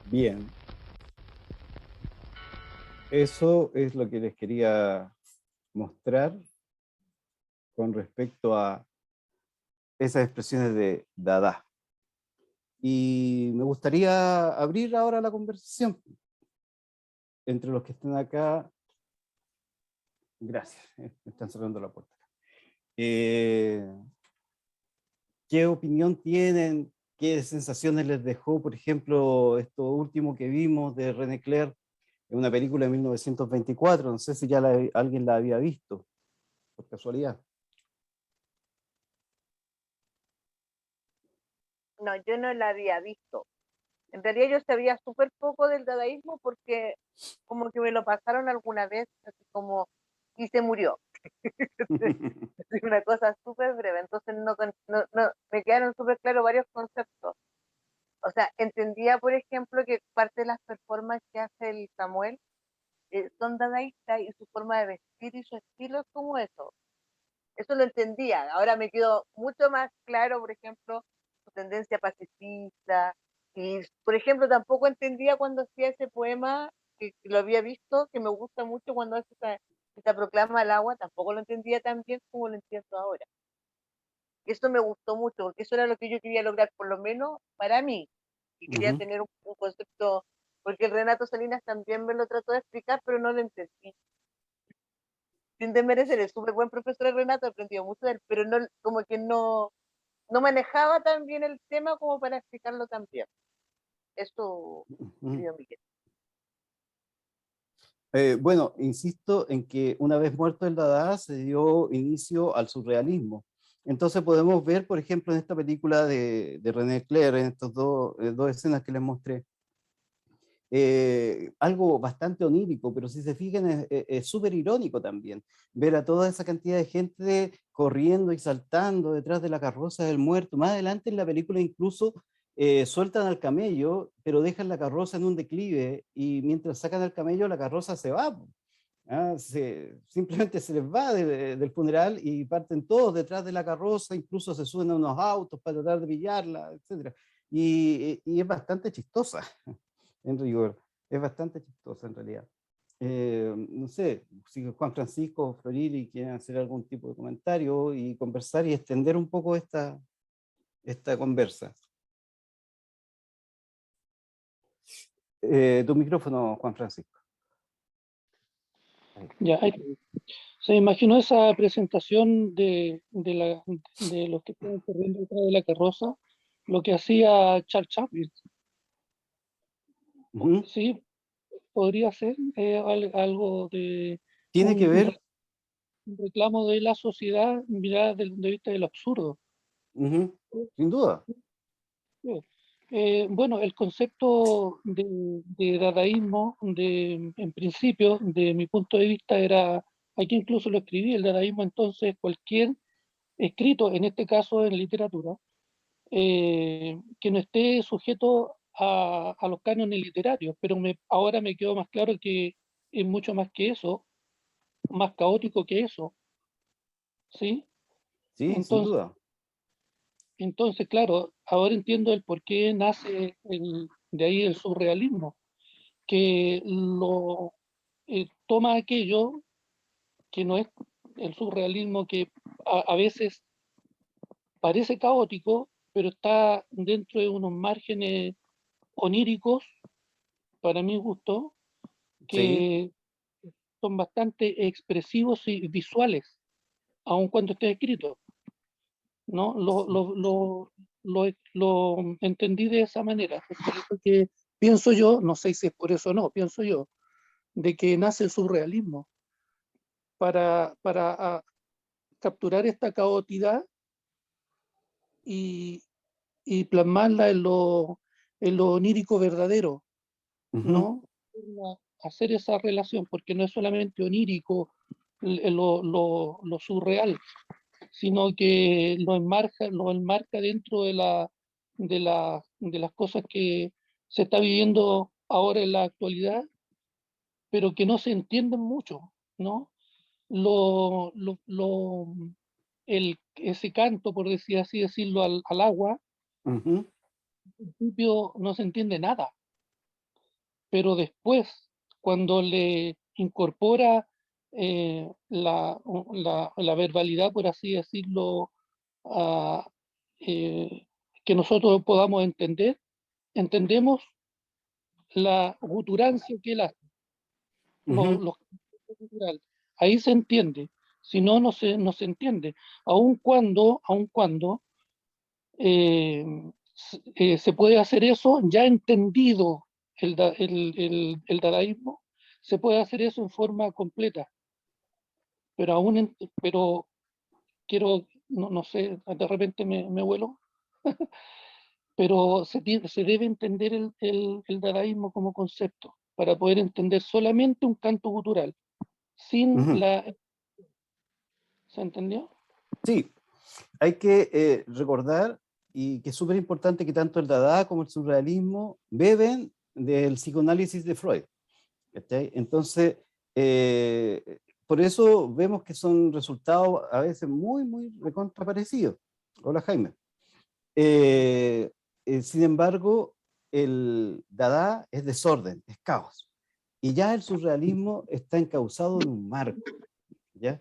Bien, eso es lo que les quería mostrar con respecto a esas expresiones de Dada. Y me gustaría abrir ahora la conversación entre los que están acá. Gracias, me están cerrando la puerta. ¿Qué opinión tienen? ¿Qué sensaciones les dejó, por ejemplo, esto último que vimos de René Clair en una película de 1924? No sé si ya alguien la había visto, por casualidad. No, yo no la había visto. En realidad yo sabía súper poco del dadaísmo porque como que me lo pasaron alguna vez, así como, y se murió. Es una cosa súper breve, entonces me quedaron súper claros varios conceptos. O sea, entendía, por ejemplo, que parte de las performances que hace el Samuel son dadaístas y su forma de vestir y su estilo es como eso. Eso lo entendía. Ahora me quedó mucho más claro, por ejemplo, su tendencia pacifista. Y, por ejemplo, tampoco entendía cuando hacía ese poema, que lo había visto, que me gusta mucho cuando hace esa proclama al agua, tampoco lo entendía tan bien como lo entiendo ahora. Eso me gustó mucho, porque eso era lo que yo quería lograr, por lo menos para mí. Y quería Ujú. tener un concepto, porque el Renato Salinas también me lo trató de explicar, pero no lo entendí. Sin desmerecer, es súper buen profesor el Renato, aprendió mucho de él, pero no, como que no manejaba tan bien el tema como para explicarlo tan bien. Eso, Ujú. querido Miguel. Bueno, insisto en que una vez muerto el Dada se dio inicio al surrealismo. Entonces podemos ver, por ejemplo, en esta película de René Clair, en estas dos escenas que les mostré, algo bastante onírico, pero si se fijan es súper irónico también, ver a toda esa cantidad de gente corriendo y saltando detrás de la carroza del muerto. Más adelante en la película incluso sueltan al camello, pero dejan la carroza en un declive y mientras sacan al camello la carroza se va. Simplemente se les va del funeral y parten todos detrás de la carroza, incluso se suben a unos autos para tratar de pillarla, etc. Y es bastante chistosa en rigor. Es bastante chistosa en realidad. No sé, si Juan Francisco o Florili quieren hacer algún tipo de comentario y conversar y extender un poco esta conversa. Tu micrófono, Juan Francisco. Ahí. Ya, se imaginó esa presentación de los que estaban corriendo detrás de la carroza, lo que hacía Charles Chaplin. Ujú. Sí, podría ser algo de Tiene que un ver, un reclamo de la sociedad mirada desde el punto de vista del absurdo. ujú, sin duda. Sí. Bueno, el concepto de dadaísmo, en principio, de mi punto de vista, era, aquí incluso lo escribí, el dadaísmo entonces cualquier escrito, en este caso en literatura, que no esté sujeto a los cánones literarios, pero ahora me quedó más claro que es mucho más que eso, más caótico que eso, ¿sí? Sí, sin Entonces, duda. claro, ahora entiendo el por qué nace de ahí el surrealismo, que toma aquello que no es el surrealismo, que a veces parece caótico, pero está dentro de unos márgenes oníricos, para mi gusto, Sí, que son bastante expresivos y visuales, aun cuando esté escrito, ¿no? Lo entendí de esa manera, porque pienso yo, no sé si es por eso o no, pienso yo, de que nace el surrealismo para capturar esta caotidad y, y plasmarla en lo onírico verdadero, ujú, ¿no? Hacer esa relación, porque no es solamente onírico lo surreal, sino que lo enmarca dentro de las cosas que se está viviendo ahora en la actualidad, pero que no se entienden mucho, ¿no? Lo, lo, lo- ese canto, por decir así decirlo, al agua, ujú. al principio no se entiende nada, pero después, cuando le incorpora la verbalidad, por así decirlo, a, que nosotros podamos entender, entendemos la guturancia que él hace, Ujú, los gutural. Ahí se entiende, si no, no se entiende, aun cuando se puede hacer eso, ya entendido el dadaísmo, se puede hacer eso en forma completa, pero pero quiero, no sé, de repente me vuelo, pero se debe entender el dadaísmo como concepto para poder entender solamente un canto gutural, sin ujú. la... ¿Se entendió? Sí, hay que recordar, y que es súper importante, que tanto el Dada como el surrealismo beben del psicoanálisis de Freud. ¿Cachai? Entonces, por eso vemos que son resultados a veces muy, muy recontra parecidos. Hola, Jaime. Eh, Sin embargo, el Dada es desorden, es caos. Y ya el surrealismo está encauzado en un marco, ¿ya?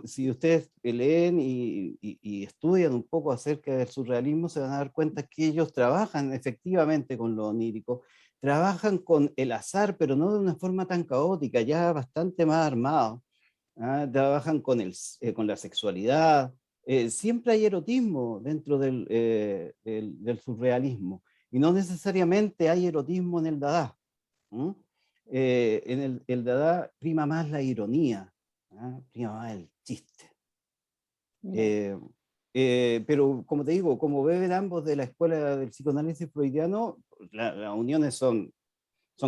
Si ustedes leen y estudian un poco acerca del surrealismo, se van a dar cuenta que ellos trabajan efectivamente con lo onírico, trabajan con el azar, pero no de una forma tan caótica, ya bastante más armado. ¿Ah? Trabajan con la sexualidad. Siempre hay erotismo dentro del surrealismo, y no necesariamente hay erotismo en el Dada. ¿Mm? En el Dada prima más la ironía, ¿ah? Prima más el chiste. No. Eh, pero como te digo, como beben ambos de la escuela del psicoanálisis freudiano, las uniones son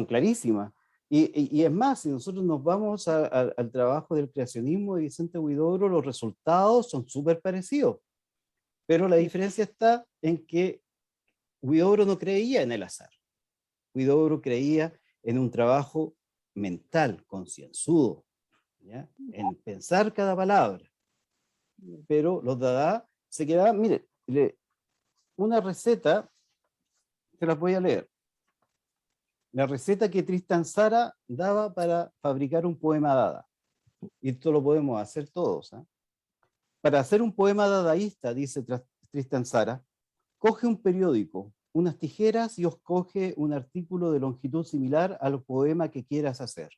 clarísimas. Y es más, si nosotros nos vamos al trabajo del creacionismo de Vicente Huidobro, los resultados son súper parecidos. Pero la diferencia está en que Huidobro no creía en el azar. Huidobro creía en un trabajo mental, concienzudo, ¿ya? En pensar cada palabra. Pero los Dada se quedaban, mire, una receta, se las voy a leer. La receta que Tristan Tzara daba para fabricar un poema Dada. Y esto lo podemos hacer todos. ¿Eh? Para hacer un poema dadaísta, dice Tristan Tzara, coge un periódico, unas tijeras y os coge un artículo de longitud similar al poema que quieras hacer.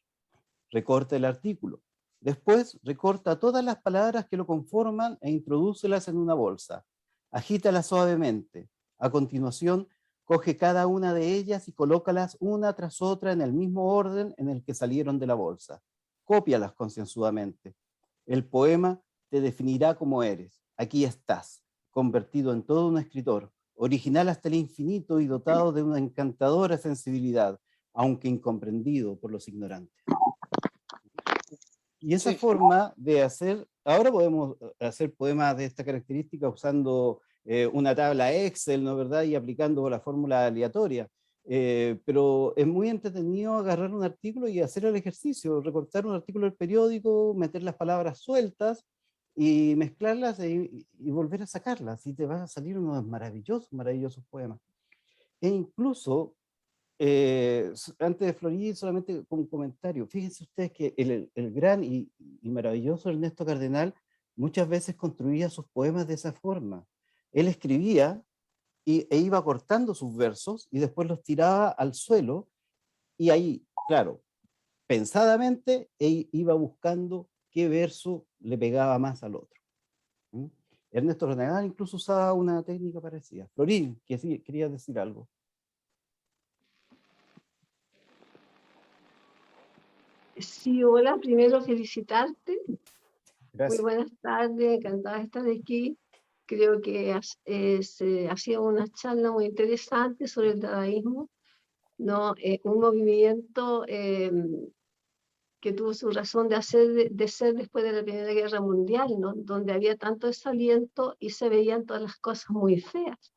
Recorta el artículo. Después recorta todas las palabras que lo conforman e introdúcelas en una bolsa. Agítalas suavemente. A continuación, coge cada una de ellas y colócalas una tras otra en el mismo orden en el que salieron de la bolsa. Cópialas concienzudamente. El poema te definirá como eres. Aquí estás, convertido en todo un escritor, original hasta el infinito y dotado de una encantadora sensibilidad, aunque incomprendido por los ignorantes. Y esa Sí, forma de hacer, ahora podemos hacer poemas de esta característica usando una tabla Excel, ¿no es verdad? Y aplicando la fórmula aleatoria. Pero es muy entretenido agarrar un artículo y hacer el ejercicio, recortar un artículo del periódico, meter las palabras sueltas y mezclarlas y volver a sacarlas. Y te van a salir unos maravillosos, maravillosos poemas. E incluso antes de Florida, solamente como un comentario, fíjense ustedes que el gran y maravilloso Ernesto Cardenal muchas veces construía sus poemas de esa forma. Él escribía e iba cortando sus versos y después los tiraba al suelo, y ahí, claro, pensadamente iba buscando qué verso le pegaba más al otro. ¿Mm? Ernesto Cardenal incluso usaba una técnica parecida. Florín, que sí, querías decir algo. Sí, hola, primero felicitarte. Muy Gracias. buenas tardes, encantada de estar aquí. Creo que ha sido una charla muy interesante sobre el dadaísmo, ¿no? Un movimiento que tuvo su razón de ser después de la Primera Guerra Mundial, ¿no? Donde había tanto desaliento y se veían todas las cosas muy feas.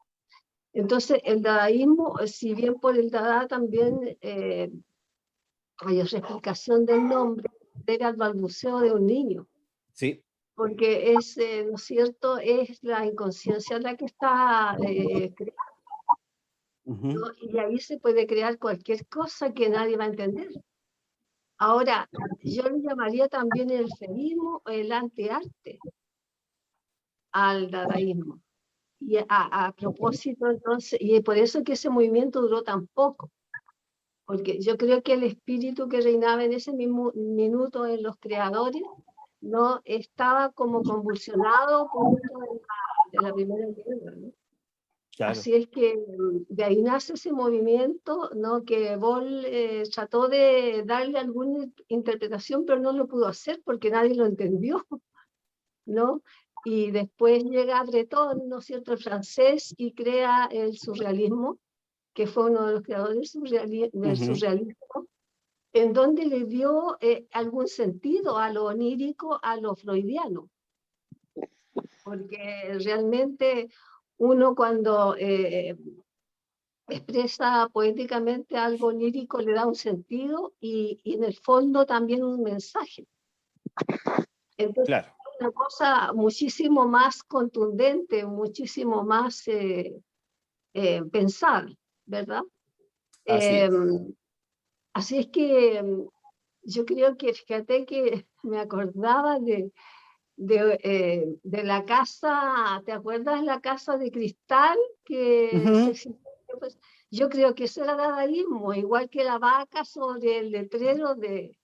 Entonces, el dadaísmo, si bien por el dada también hay otra explicación del nombre, debe al balbuceo de un niño, Sí. porque es, ¿no es cierto?, es la inconsciencia la que está creando. Ujú. ¿no? Y ahí se puede crear cualquier cosa que nadie va a entender. Ahora, yo le llamaría también el feísmo o el antiarte al dadaísmo. Y a propósito, entonces, y por eso que ese movimiento duró tan poco, porque yo creo que el espíritu que reinaba en ese mismo minuto en los creadores no estaba como convulsionado por esto de la Primera Guerra, ¿no? Claro. Así es que de ahí nace ese movimiento, ¿no? Que Boll trató de darle alguna interpretación, pero no lo pudo hacer porque nadie lo entendió, ¿no? Y después llega Breton, ¿no es cierto?, el francés, y crea el surrealismo, que fue uno de los creadores del Ujú. surrealismo, en donde le dio algún sentido a lo onírico, a lo freudiano, porque realmente uno cuando expresa poéticamente algo onírico le da un sentido y en el fondo también un mensaje. Entonces, Claro, una cosa muchísimo más contundente, muchísimo más pensar, ¿verdad? así Eh, es. Así es que yo creo que, fíjate que me acordaba de la casa, ¿te acuerdas la casa de cristal que se Ujú. existía? Pues, yo creo que eso era dadaísmo, igual que la vaca sobre el letrero de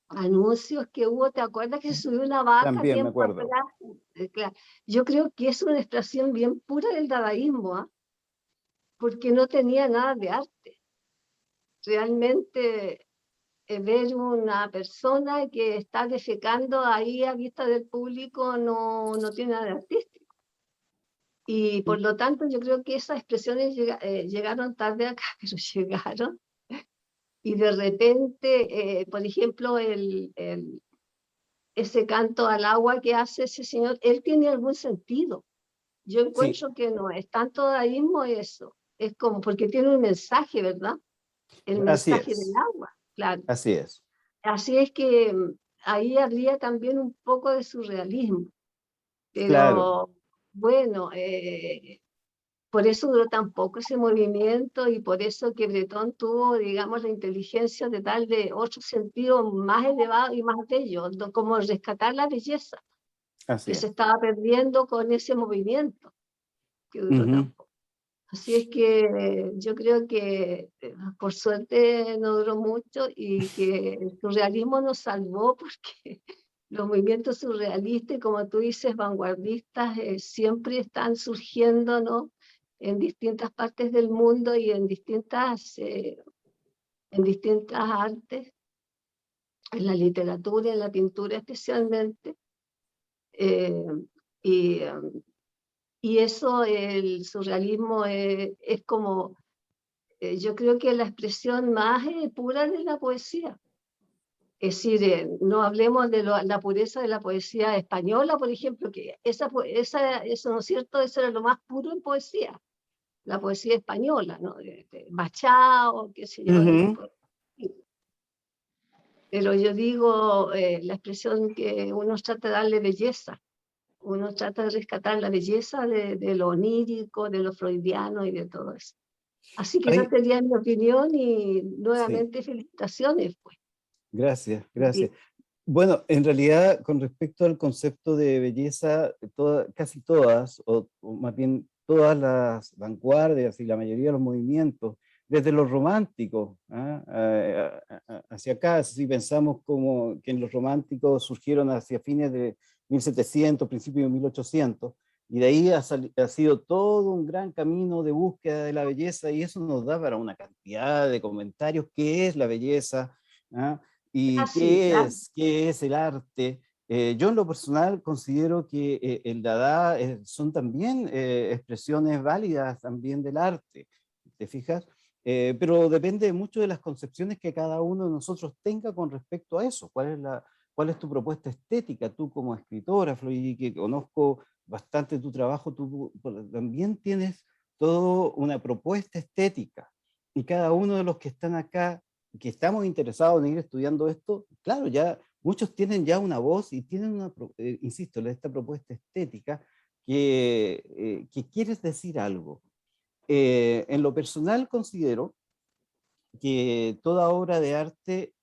anuncios que hubo, ¿te acuerdas que se subió una vaca También me tiempo acuerdo. atrás? Claro. Yo creo que es una expresión bien pura del dadaísmo, ¿ah? Porque no tenía nada de arte. Realmente ver una persona que está defecando ahí a vista del público no tiene nada de artístico. Y por lo tanto yo creo que esas expresiones llegaron tarde acá, pero llegaron. Y de repente, por ejemplo, ese canto al agua que hace ese señor, él tiene algún sentido. Yo Sí, encuentro que no es tanto dadaísmo eso, es como porque tiene un mensaje, ¿verdad? El así mensaje del es. agua, claro. Así es. Así es que ahí habría también un poco de surrealismo, Claro. pero bueno, por eso duró tan poco ese movimiento y por eso que Bretón tuvo, digamos, la inteligencia de darle otro sentido más elevado y más bello, como rescatar la belleza Así que se es. estaba perdiendo con ese movimiento que duró tan Ujú. poco. Así es que yo creo que por suerte no duró mucho y que el surrealismo nos salvó porque los movimientos surrealistas, como tú dices, vanguardistas, siempre están surgiendo, ¿no? En distintas partes del mundo y en distintas artes, en la literatura, en la pintura especialmente. eh, y, y eso, el surrealismo es como yo creo que la expresión más pura de la poesía. Es decir, no hablemos de la pureza de la poesía española, por ejemplo, que eso no es cierto, eso era lo más puro en poesía, la poesía española, ¿no? De Machado, qué sé yo, Ujú. pero yo digo la expresión que uno trata de darle belleza, uno trata de rescatar la belleza de lo onírico, de lo freudiano y de todo eso. Así que esa Ay, sería mi opinión y sí, nuevamente felicitaciones, pues. gracias, Y gracias. Bueno, en realidad, con respecto al concepto de belleza, casi todas, o más bien todas las vanguardias y la mayoría de los movimientos, desde los románticos hacia acá, si pensamos como que en los románticos surgieron hacia fines de 1700, principios de 1800, y de ahí ha sido todo un gran camino de búsqueda de la belleza, y eso nos da para una cantidad de comentarios, qué es la belleza, ¿ah? ¿Y así, claro. qué es el arte? Yo en lo personal considero que el Dada son también expresiones válidas también del arte, ¿te fijas? Pero depende mucho de las concepciones que cada uno de nosotros tenga con respecto a eso. ¿Cuál es tu propuesta estética? Tú como escritora, Floy, que conozco bastante tu trabajo, tú también tienes toda una propuesta estética. Y cada uno de los que están acá que estamos interesados en ir estudiando esto, claro, ya muchos tienen ya una voz y tienen insisto, esta propuesta estética que quieres decir algo. En lo personal considero que toda obra de arte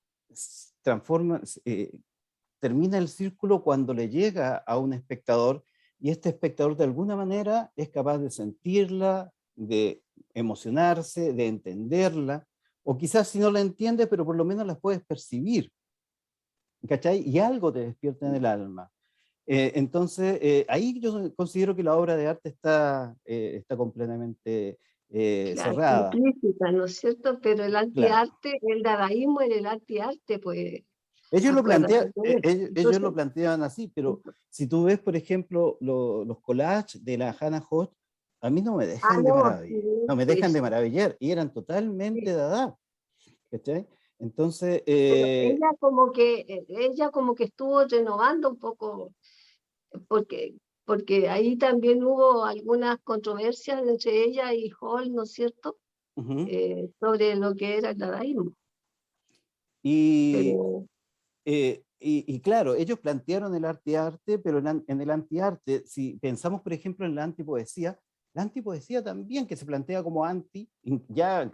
transforma, termina el círculo cuando le llega a un espectador y este espectador de alguna manera es capaz de sentirla, de emocionarse, de entenderla, o quizás si no la entiende, pero por lo menos la puedes percibir, ¿cachai? Y algo te despierta en el alma. Entonces, ahí yo considero que la obra de arte está completamente Claro, cerrada. implícita, ¿no es cierto? Pero el Claro. antiarte, el dadaísmo era el antiarte, pues, Ellos lo acuérdate plantean, de eso. ellos lo Entonces, plantean así, pero si tú ves, por ejemplo, los collages de la Hannah Hodge, a mí no me dejan de no, sí, maravillar, no me dejan de pues, maravillar, y eran sí. totalmente Dada, ¿cachai? Entonces, Pero ella como que estuvo renovando un poco, porque, porque ahí también hubo algunas controversias entre ella y Hall, ¿no es cierto? ujú. Sobre lo que era el dadaísmo. Y, Pero, y claro, ellos plantearon el arte-arte, pero en el anti-arte, si pensamos, por ejemplo, en la antipoesía también, que se plantea como anti, ya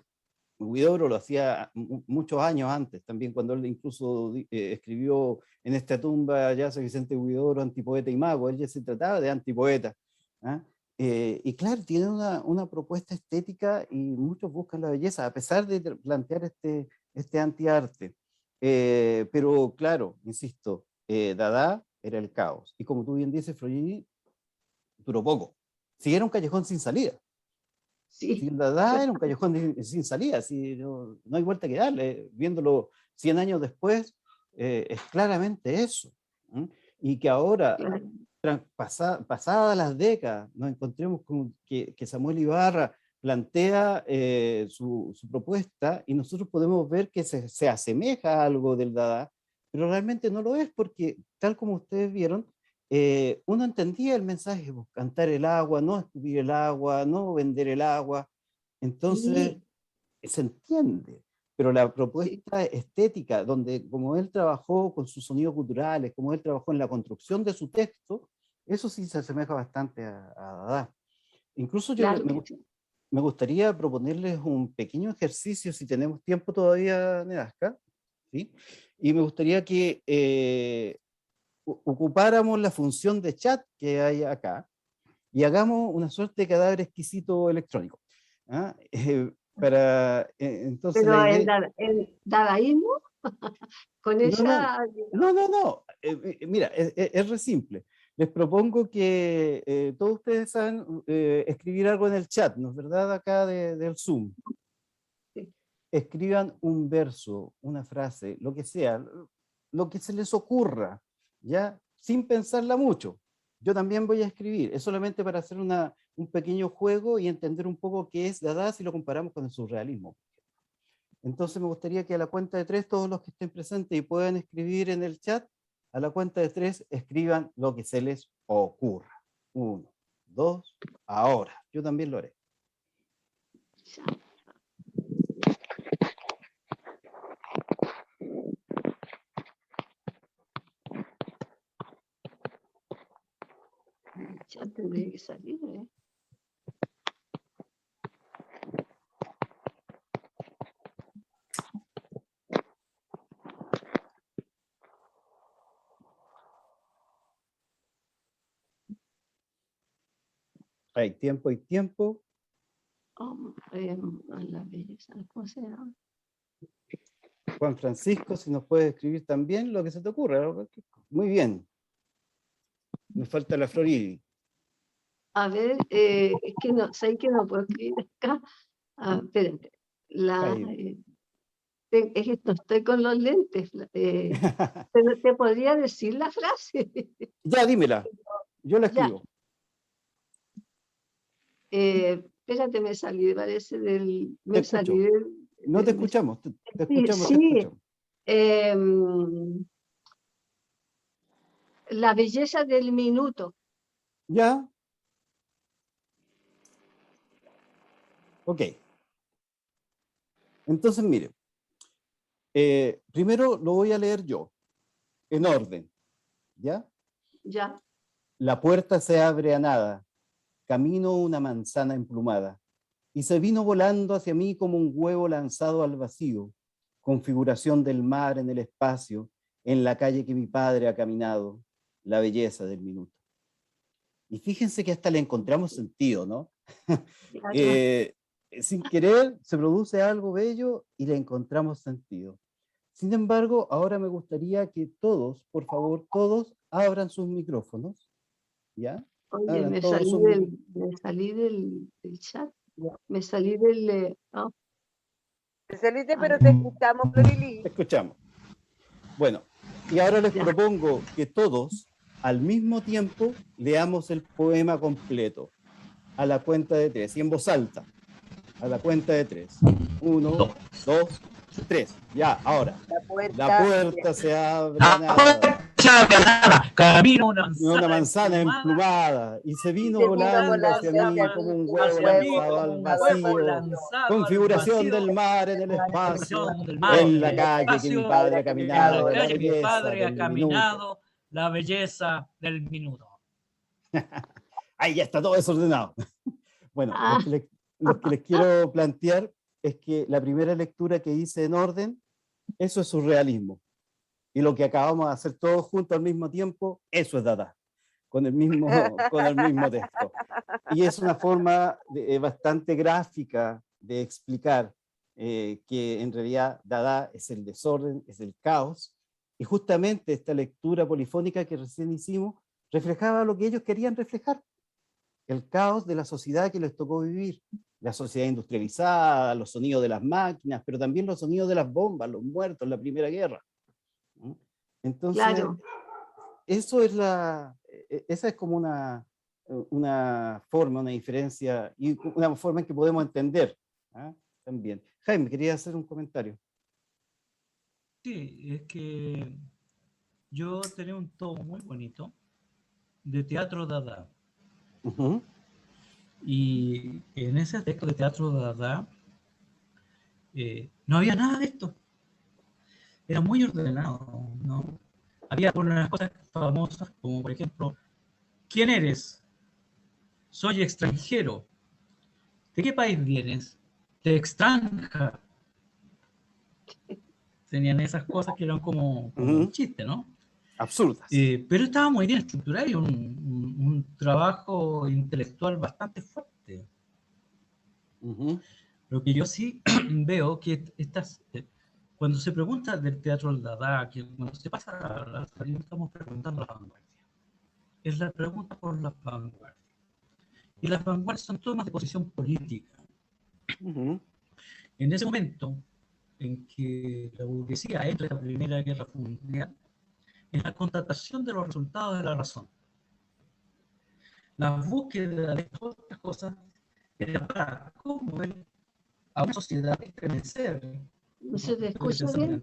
Huidobro lo hacía muchos años antes, también cuando él incluso escribió en esta tumba ya San Vicente Huidobro, antipoeta y mago, él ya se trataba de antipoeta. ¿Ah? Y claro, tiene una propuesta estética y muchos buscan la belleza, a pesar de plantear este antiarte. Pero claro, insisto, Dada era el caos. Y como tú bien dices, Frollini duró poco. Si era un callejón sin salida. Si sí, el Dada era un callejón sin salida, si no hay vuelta que darle. Viéndolo 100 años después, es claramente eso. ¿Mm? Y que ahora, claro, pasadas las décadas, nos encontremos con que Samuel Ibarra plantea su propuesta y nosotros podemos ver que se asemeja a algo del Dada, pero realmente no lo es porque, tal como ustedes vieron, uno entendía el mensaje, pues, cantar el agua, no escupir el agua, no vender el agua, entonces sí, se entiende, pero la sí, propuesta estética, donde como él trabajó con sus sonidos culturales, como él trabajó en la construcción de su texto, eso sí se asemeja bastante a Dada. Incluso claro que sí. me gustaría proponerles un pequeño ejercicio, si tenemos tiempo todavía, Nedasca, ¿sí? Y me gustaría que ocupáramos la función de chat que hay acá y hagamos una suerte de cadáver exquisito electrónico. ¿Ah? Entonces la Pero idea... el dadaísmo, con No, no, esa, no, no, no. Mira, es re simple. Les propongo que todos ustedes saben escribir algo en el chat, ¿no es verdad? Acá del Zoom. Escriban un verso, una frase, lo que sea, lo que se les ocurra, ¿ya? Sin pensarla mucho. Yo también voy a escribir, es solamente para hacer un pequeño juego y entender un poco qué es Dada si lo comparamos con el surrealismo. Entonces me gustaría que a la cuenta de tres, todos los que estén presentes y puedan escribir en el chat, a la cuenta de tres, escriban lo que se les ocurra. Uno, dos, ahora. Yo también lo haré. ya tendría que salir, ¿eh? Hay tiempo, hay tiempo. A la belleza, ¿cómo se llama? Juan Francisco, si nos puedes escribir también lo que se te ocurra. Muy bien. Me falta la Floridi. A ver, es que no, sé que no puedo escribir acá. Ah, espérate. Ahí. Es que no estoy con los lentes. Pero te podría decir la frase. Ya, dímela. Yo la Ya. escribo. Espérate, me salí, parece del. Te Me salí escucho. del. No te escuchamos. Te Sí, escuchamos, te sí. escuchamos. La belleza del minuto. Ya. Ok. Entonces, mire. Primero lo voy a leer yo, en orden. ¿Ya? Ya. La puerta se abre a nada. Camino una manzana emplumada. y se vino volando hacia mí como un huevo lanzado al vacío, configuración del mar en el espacio, en la calle que mi padre ha caminado, la belleza del minuto. Y fíjense que hasta le encontramos sentido, ¿no? Claro. Sin querer se produce algo bello y le encontramos sentido. Sin embargo, ahora me gustaría que todos, por favor, todos abran sus micrófonos, ¿ya? Oye, Abran todos sus micrófonos. me salí del chat, me salí del... Te saliste, a pero ver, te escuchamos, Florili. Escuchamos. Bueno, y ahora les ya. propongo que todos, al mismo tiempo, leamos el poema completo, a la cuenta de 3, y en voz alta, a la cuenta de 3. 1, 2, 3. Ya, ahora. La puerta se abre a nada. Camino Una manzana emplumada y se vino volando hacia mí como un huevo lanzado al vacío. Configuración del mar en el espacio, en la calle que mi padre ha caminado, en la la calle que mi belleza padre ha del caminado, la belleza del minuto. Ahí ya está todo desordenado. Bueno, Ah. lo que les quiero plantear es que la primera lectura que hice en orden, eso es surrealismo. Y lo que acabamos de hacer todos juntos al mismo tiempo, eso es Dada, con el mismo texto. Y es una forma bastante gráfica de explicar que en realidad Dada es el desorden, es el caos, y justamente esta lectura polifónica que recién hicimos reflejaba lo que ellos querían reflejar, el caos de la sociedad que les tocó vivir, la sociedad industrializada, los sonidos de las máquinas, pero también los sonidos de las bombas, los muertos, la Primera Guerra. Entonces, Claro. eso es esa es como una forma, una diferencia y una forma en que podemos entender también. Jaime, quería hacer un comentario. Sí, es que yo tenía un tono muy bonito de teatro Dada. Uh-huh. Y en ese texto de teatro Dada no había nada de esto. Era muy ordenado, ¿no? Había unas cosas famosas, como por ejemplo, ¿quién eres? Soy extranjero. ¿De qué país vienes? De extranja. Tenían esas cosas que eran como un chiste, ¿no? Absurdas. Pero estaba muy bien estructurado y un trabajo intelectual bastante fuerte. Uh-huh. Lo que yo sí veo que cuando se pregunta del teatro del Dada, que cuando se pasa a la salida, estamos preguntando a la vanguardia. Es la pregunta por la vanguardia. Y las vanguardias son tomas de posición política. Uh-huh. En ese momento en que la burguesía entra en la Primera Guerra Mundial, en la constatación de los resultados de la razón. La búsqueda de otras cosas era para cómo a una sociedad estremecer. ¿No se te escucha bien?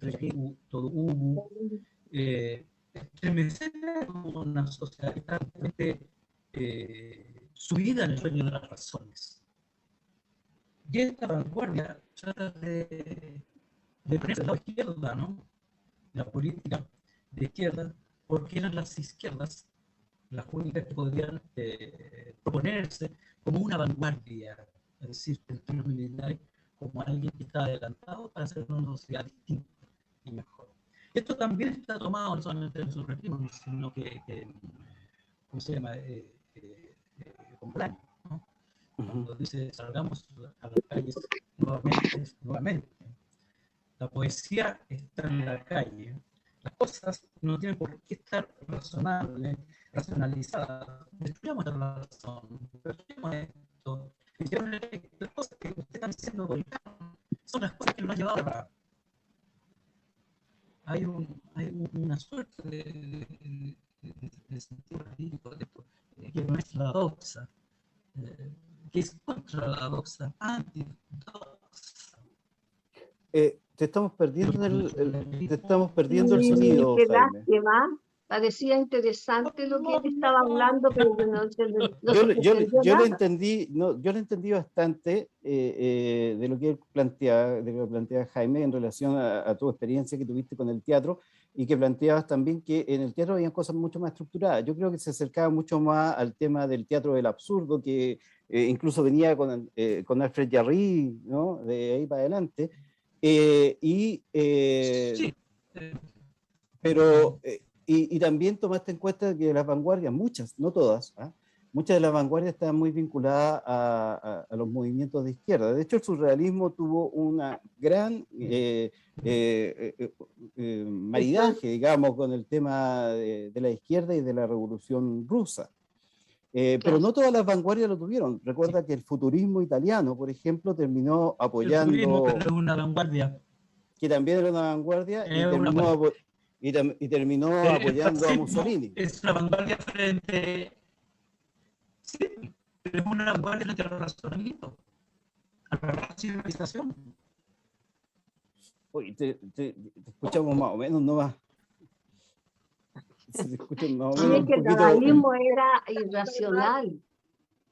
Todo hubo. Estremecer una sociedad que está subida en el sueño de las razones. Y esta vanguardia trata de ponerse a la izquierda, ¿no? La política de izquierda, porque eran las izquierdas las únicas que podían proponerse como una vanguardia, es decir, en términos militares, como alguien que está adelantado para hacer una sociedad distinta y mejor. Esto también está tomado no solamente en su régimen, sino que ¿cómo se llama? Con Blanco, ¿no? Cuando dice salgamos a las calles nuevamente. La poesía está en la calle. Las cosas no tienen por qué estar racionalizadas. Destruyamos la razón, destruyamos esto. Las cosas que usted está diciendo son las cosas que nos han llevado a... Hay una suerte de sentido lírico de esto, que no es la doxa, que es contra la doxa, anti-doxa. Te estamos perdiendo el sonido, Qué Jaime. lástima. parecía interesante lo que él estaba hablando, pero que no se entendió Yo le nada. entendí, no, yo le entendí bastante de lo que él planteaba, de lo que planteaba Jaime en relación a tu experiencia que tuviste con el teatro, y que planteabas también que en el teatro había cosas mucho más estructuradas. Yo creo que se acercaba mucho más al tema del teatro del absurdo, que incluso venía con Alfred Jarry, ¿no? De ahí para adelante. Sí. Pero, y también tomaste en cuenta que las vanguardias, muchas, no todas, ¿ah? Muchas de las vanguardias estaban muy vinculadas a los movimientos de izquierda. De hecho, el surrealismo tuvo una gran maridaje, digamos, con el tema de la izquierda y de la revolución rusa. Pero Claro. no todas las vanguardias lo tuvieron. Recuerda que el futurismo italiano, por ejemplo, terminó El futurismo, apoyando, pero es una vanguardia. que también era una vanguardia, y Es una terminó, y terminó apoyando a fascismo Mussolini. es una vanguardia frente. Sí, pero es una vanguardia frente al razonamiento, a la racionalización. Uy, te escuchamos más o menos, no más. Se escucha más o Sí, menos es un que el poquito. dadaísmo era irracional.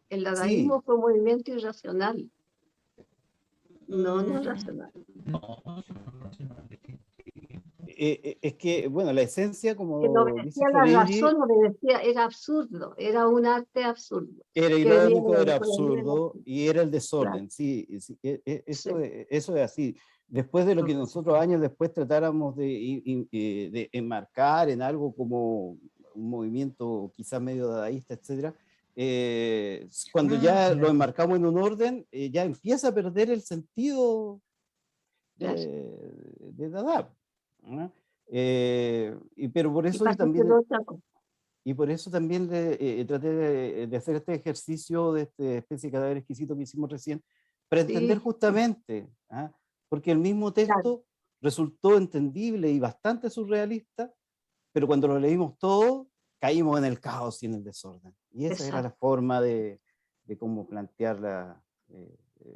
El Sí, dadaísmo fue un movimiento irracional. No, no racional. No, es que, bueno, la esencia, Que no como dice obedecía a la Frovigli, razón, obedecía, era absurdo, era un arte absurdo. era Que venía irónico, de- era que venía de- absurdo y era el Claro, desorden. Sí, sí, sí, eso es así. Después de lo que nosotros años después tratáramos de enmarcar en algo como un movimiento quizás medio dadaísta, etcétera, cuando ya lo enmarcamos en un orden, ya empieza a perder el sentido claro. de Dada, ¿no? Pero por Y eso yo pasa a ser también, otra cosa. y por eso también traté de hacer este ejercicio de esta especie de cadáver exquisito que hicimos recién, para entender Sí, justamente, ¿ah? Porque el mismo claro, texto resultó entendible y bastante surrealista, pero cuando lo leímos todo, caímos en el caos y en el desorden. Y esa era la exacto. forma de cómo plantear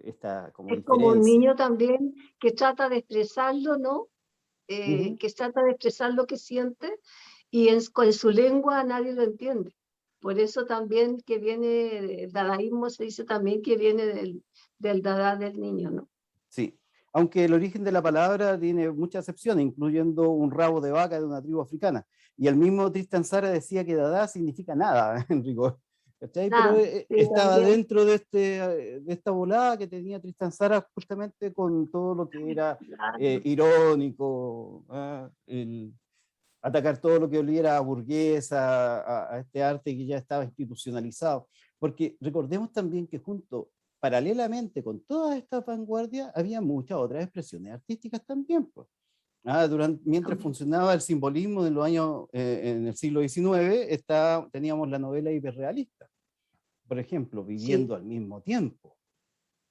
esta como Es como un diferencia. niño también que trata de expresarlo, ¿no? Ujú. Que trata de expresar lo que siente y con su lengua nadie lo entiende. Por eso también que viene, el dadaísmo se dice también que viene del dada del niño, ¿no? Sí, aunque el origen de la palabra tiene muchas excepciones, incluyendo un rabo de vaca de una tribu africana. Y el mismo Tristan Tzara decía que Dada significa nada, en rigor. ¿Cachai? Pero Ah, sí, estaba también. dentro de esta volada que tenía Tristan Tzara justamente con todo lo que era Claro, irónico, el atacar todo lo que oliera a burguesa, a este arte que ya estaba institucionalizado. Porque recordemos también que paralelamente con todas estas vanguardias, había muchas otras expresiones artísticas también, pues. Mientras también. funcionaba el simbolismo en los años, en el siglo XIX, teníamos la novela hiperrealista, por ejemplo, Sí, viviendo al mismo tiempo.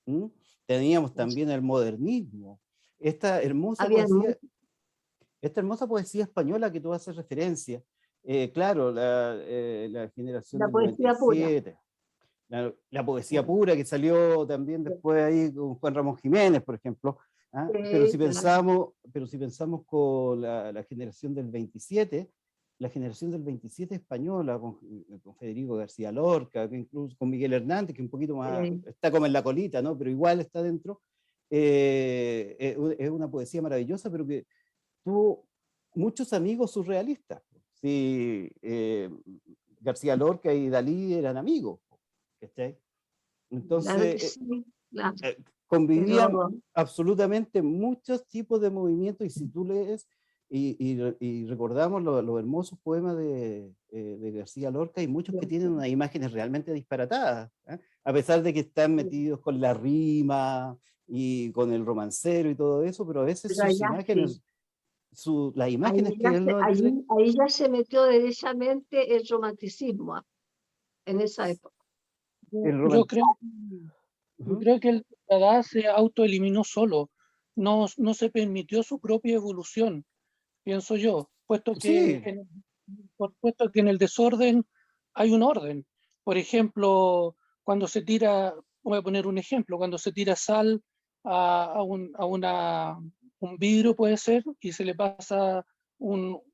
¿Mm? Teníamos también el modernismo, esta hermosa había poesía, esta hermosa poesía española que tú haces referencia. Claro, la generación la del poesía pura. 97, la poesía pura que salió también después ahí con Juan Ramón Jiménez, por ejemplo. Sí, claro. Pero si pensamos con la generación del 27, la generación del 27 española, con Federico García Lorca, que incluso con Miguel Hernández, que un poquito más, Sí, está como en la colita, ¿no? Pero igual está dentro, es una poesía maravillosa, pero que tuvo muchos amigos surrealistas. Sí, García Lorca y Dalí eran amigos, ¿cachai? claro que Entonces, sí, claro. convivían Pero absolutamente muchos tipos de movimientos, y si tú lees y recordamos los hermosos poemas de García Lorca, hay muchos que tienen unas imágenes realmente disparatadas, ¿eh? A pesar de que están metidos con la rima y con el romancero y todo eso, pero a veces sus allá sí. imágenes, las imágenes que él nos entrega. Ahí ya se metió derechamente el romanticismo en esa época. El Yo roman... Ujú. creo que el Dada se autoeliminó solo, no se permitió su propia evolución, pienso yo, Sí, puesto que en el desorden hay un orden. Por ejemplo, cuando se tira, voy a poner un ejemplo, cuando se tira sal a un vidrio puede ser, y se le pasa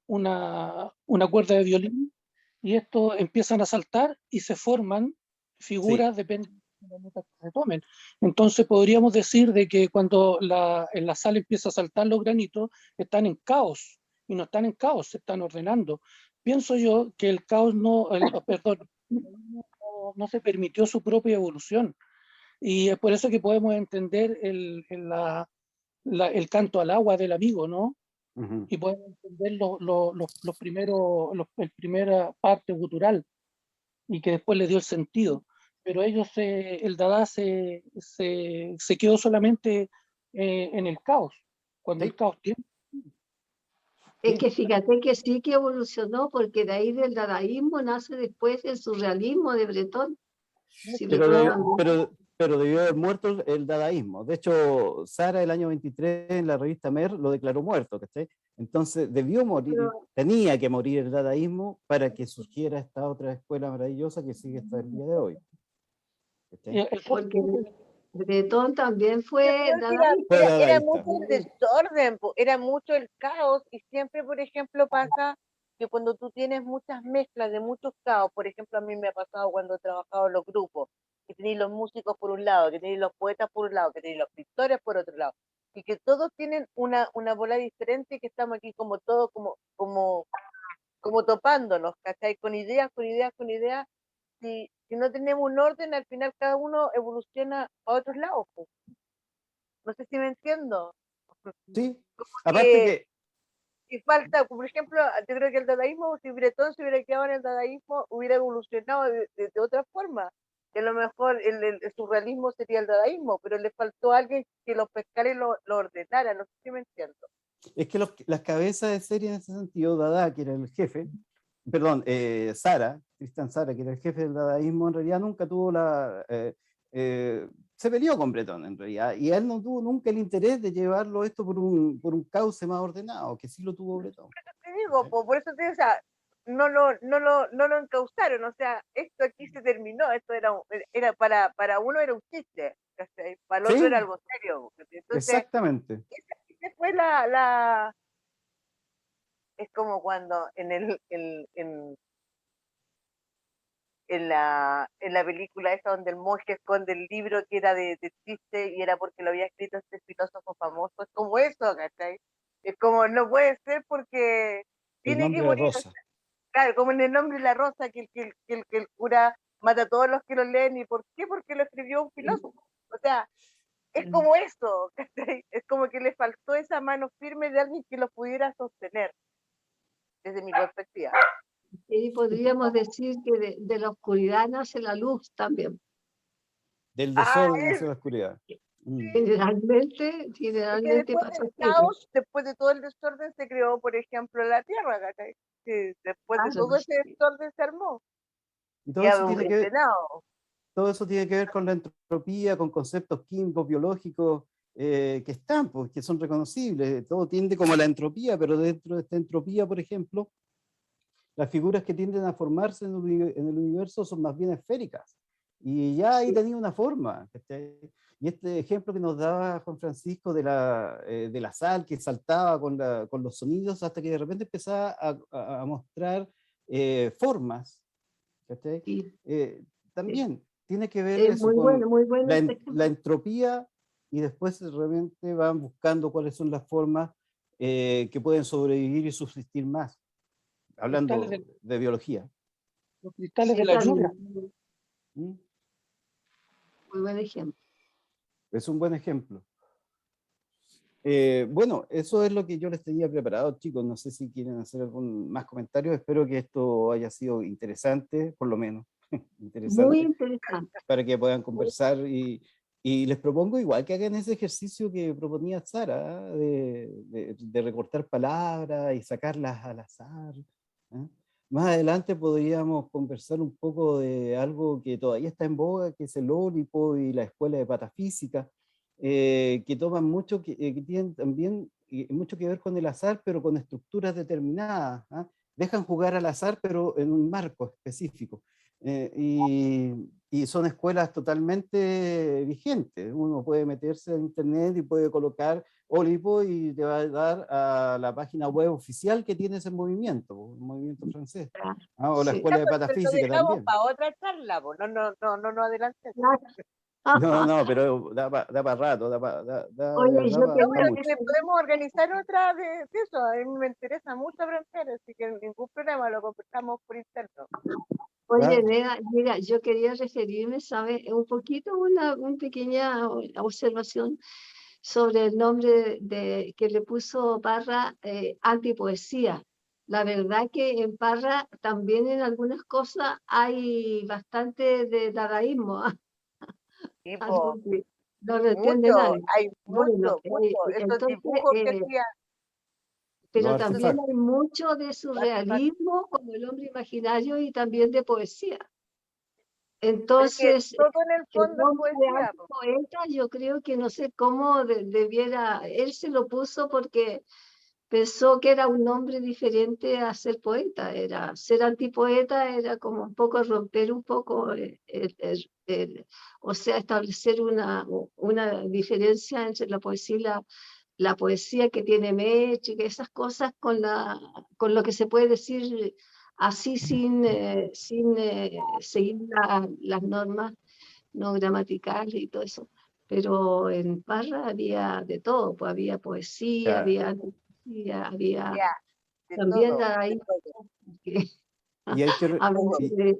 una cuerda de violín y estos empiezan a saltar y se forman Sí, figuras, depende de la nota que se tomen. Entonces podríamos decir de que cuando en la sala empieza a saltar los granitos, están en caos, y no están en caos, se están ordenando. Pienso yo que el caos perdón, no se permitió su propia evolución, y es por eso que podemos entender el canto al agua del amigo, ¿no? ujú. Y podemos entender los primeros, el primera parte gutural, y que después le dio el sentido. Pero el Dada se quedó solamente en el caos, cuando el Sí, caos tiene. Es sí, que fíjate que sí que evolucionó, porque de ahí del dadaísmo nace después el surrealismo de Bretón. Si pero, recuerdan bien. pero debió haber muerto el dadaísmo. De hecho, Sara el año 23 en la revista Mer lo declaró muerto, ¿cachai? Entonces debió morir, Pero, tenía que morir el dadaísmo para que surgiera esta otra escuela maravillosa que sigue hasta el día de hoy, ¿cachai? porque Bretón también Yo fue creo que dadaísta. Fue era dadaísta. mucho el desorden, po, era mucho el caos y siempre, por ejemplo, pasa que cuando tú tienes muchas mezclas de muchos caos, por ejemplo, a mí me ha pasado cuando he trabajado en los grupos, que tenéis los músicos por un lado, que tenéis los poetas por un lado, que tenéis los pintores por otro lado, y que todos tienen una bola diferente y que estamos aquí como todos, como topándonos, ¿cachai? Con ideas, con ideas, con ideas. Si no tenemos un orden, al final cada uno evoluciona a otros lados, po. No sé si me entiendo. Sí, Como aparte que que, si falta, por ejemplo, yo creo que el dadaísmo, si Bretón se hubiera quedado en el dadaísmo, hubiera evolucionado de otra forma. Que a lo mejor el surrealismo sería el dadaísmo, pero le faltó alguien que los pescara y lo ordenara. No sé si me entiendo. es que las cabezas de serie en ese sentido, Dada, que era el jefe, perdón, Sara, Tristan Sara, que era el jefe del dadaísmo, en realidad nunca tuvo se peleó con Bretón en realidad, y él no tuvo nunca el interés de llevarlo esto por un cauce más ordenado, que sí lo tuvo Bretón. Te digo, por eso te digo, o sea, no lo encausaron, o sea, esto aquí se terminó, esto era para uno era un chiste, ¿cachai? Para el otro era Sí, algo serio, ¿cachai? Entonces, exactamente. esa fue la, es como cuando en la película esa donde el monje esconde el libro que era de chiste y era porque lo había escrito este filósofo famoso, es como eso, ¿cachai? Es como, no puede ser porque El tiene que nombre de morir, Rosa. claro, como en el nombre de la rosa, que el cura mata a todos los que lo leen, ¿y por qué? Porque lo escribió un filósofo. O sea, es como eso, ¿cachai? Es como que le faltó esa mano firme de alguien que lo pudiera sostener, desde mi perspectiva. Y podríamos decir que de la oscuridad nace la luz también. Del Ah, desorden hacia la oscuridad. Mm. Generalmente, es que generalmente después pasa del así, pues. caos, después de todo el desorden, se creó, por ejemplo, la Tierra, ¿cachai? Que después de Claro, todo ese desorden se armó Y y todo ha eso tiene que ver, evolucionado. todo eso tiene que ver con la entropía, con conceptos químicos, biológicos, que están, pues, que son reconocibles. Todo tiende como a la entropía, pero dentro de esta entropía, por ejemplo, las figuras que tienden a formarse en el universo son más bien esféricas. Y ya ahí sí. tenía una forma, ¿cachai? Y este ejemplo que nos daba Juan Francisco de la sal que saltaba con los sonidos hasta que de repente empezaba a mostrar formas, ¿cachai? Sí, sí. También tiene que ver Es eso con muy bueno ese la ejemplo. entropía, y después realmente van buscando cuáles son las formas que pueden sobrevivir y subsistir más, Cristales hablando de biología. los cristales de Sí, la también. lluvia. ¿Mm? Muy buen ejemplo. Es un buen ejemplo. Bueno, eso es lo que yo les tenía preparado, chicos. No sé si quieren hacer algún más comentario. Espero que esto haya sido interesante, por lo menos, Muy interesante, interesante. para que puedan conversar, y les propongo igual que hagan ese ejercicio que proponía Sara, ¿ah? De recortar palabras y sacarlas al azar, ¿ah? Más adelante podríamos conversar un poco de algo que todavía está en boga, que es el Ólipo y la escuela de patafísica, que toman mucho, que tienen también mucho que ver con el azar, pero con estructuras determinadas, ¿ah? Dejan jugar al azar, pero en un marco específico. Y son escuelas totalmente vigentes. Uno puede meterse en internet y puede colocar Olipo y te va a dar a la página web oficial que tiene ese movimiento, el movimiento francés. O la Sí. escuela de Pero lo patafísica dejamos también. para otra charla, pues. No adelante. No, pero da para rato, da de Oye, verdad yo No, para pero mucho. que podemos organizar otra de eso. A mí me interesa mucho aprender, así que ningún problema, lo conversamos por interno. Oye, Claro. mira, yo quería referirme, ¿sabes? Un poquito, una pequeña observación sobre el nombre que le puso Parra, antipoesía. La verdad que en Parra también en algunas cosas hay bastante de dadaísmo, ¿ah? Tipo, Algo que no lo entiende nadie. hay Bueno, mucho. Estos entonces, dibujos que hacía, Los pero también artefactos. hay mucho de artefactos. surrealismo como el hombre imaginario y también de poesía. Pero es que Entonces, todo en el el fondo es nombre de poesía, po. antipoeta, yo creo que no sé cómo debiera, él se lo puso porque pensó que era un nombre diferente a ser poeta, era ser antipoeta, era como un poco romper un poco, o sea, establecer una diferencia entre la poesía y la poesía que tiene métrica, esas cosas con lo que se puede decir así sin seguir las normas no gramaticales y todo eso. Pero en Parra había de todo, pues había poesía, Ya. había poesía, había Ya, de también todo, de ahí todo. que Y hay que... a y- veces,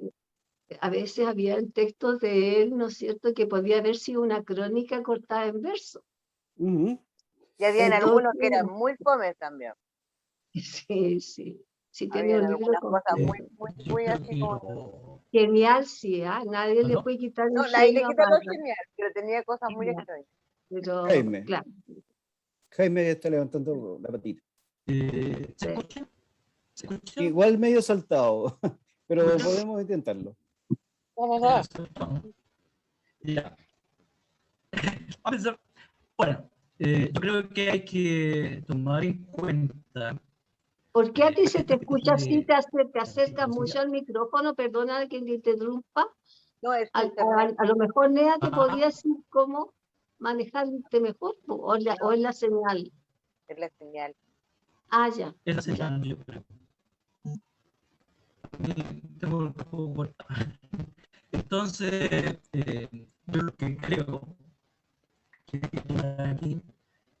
a veces había textos de él, ¿no es cierto?, que podía haber sido una crónica cortada en verso. Ujú. Y habían algunos que eran Entonces, muy fomes también. sí, sí, sí tiene Habían un libro algunas cosas completo. Yo muy creo así que como... Genial, sí, ¿ah? Nadie le ¿aló? puede quitar el No, nadie le genio a quita lo Parra. genial, pero tenía cosas muy Genial. extrañas. Pero, Jaime. claro, Jaime está levantando la patita. ¿Se sí. escucha? ¿Se escucha? Igual medio saltado, pero podemos intentarlo. Ya. Ya. A pesar- Bueno, yo creo que hay que tomar en cuenta ¿Por qué a ti se te este tipo escucha así? ¿Te de acercas mucho antipoesía. al micrófono? Perdona que te interrumpa. No, es su internet, A lo mejor Nea te podría Ah, decir cómo manejarte mejor o no, es la señal. es la señal. Ah, ya, es la ya. señal, yo creo. Tengo un poco corta. Entonces, yo lo que creo que aquí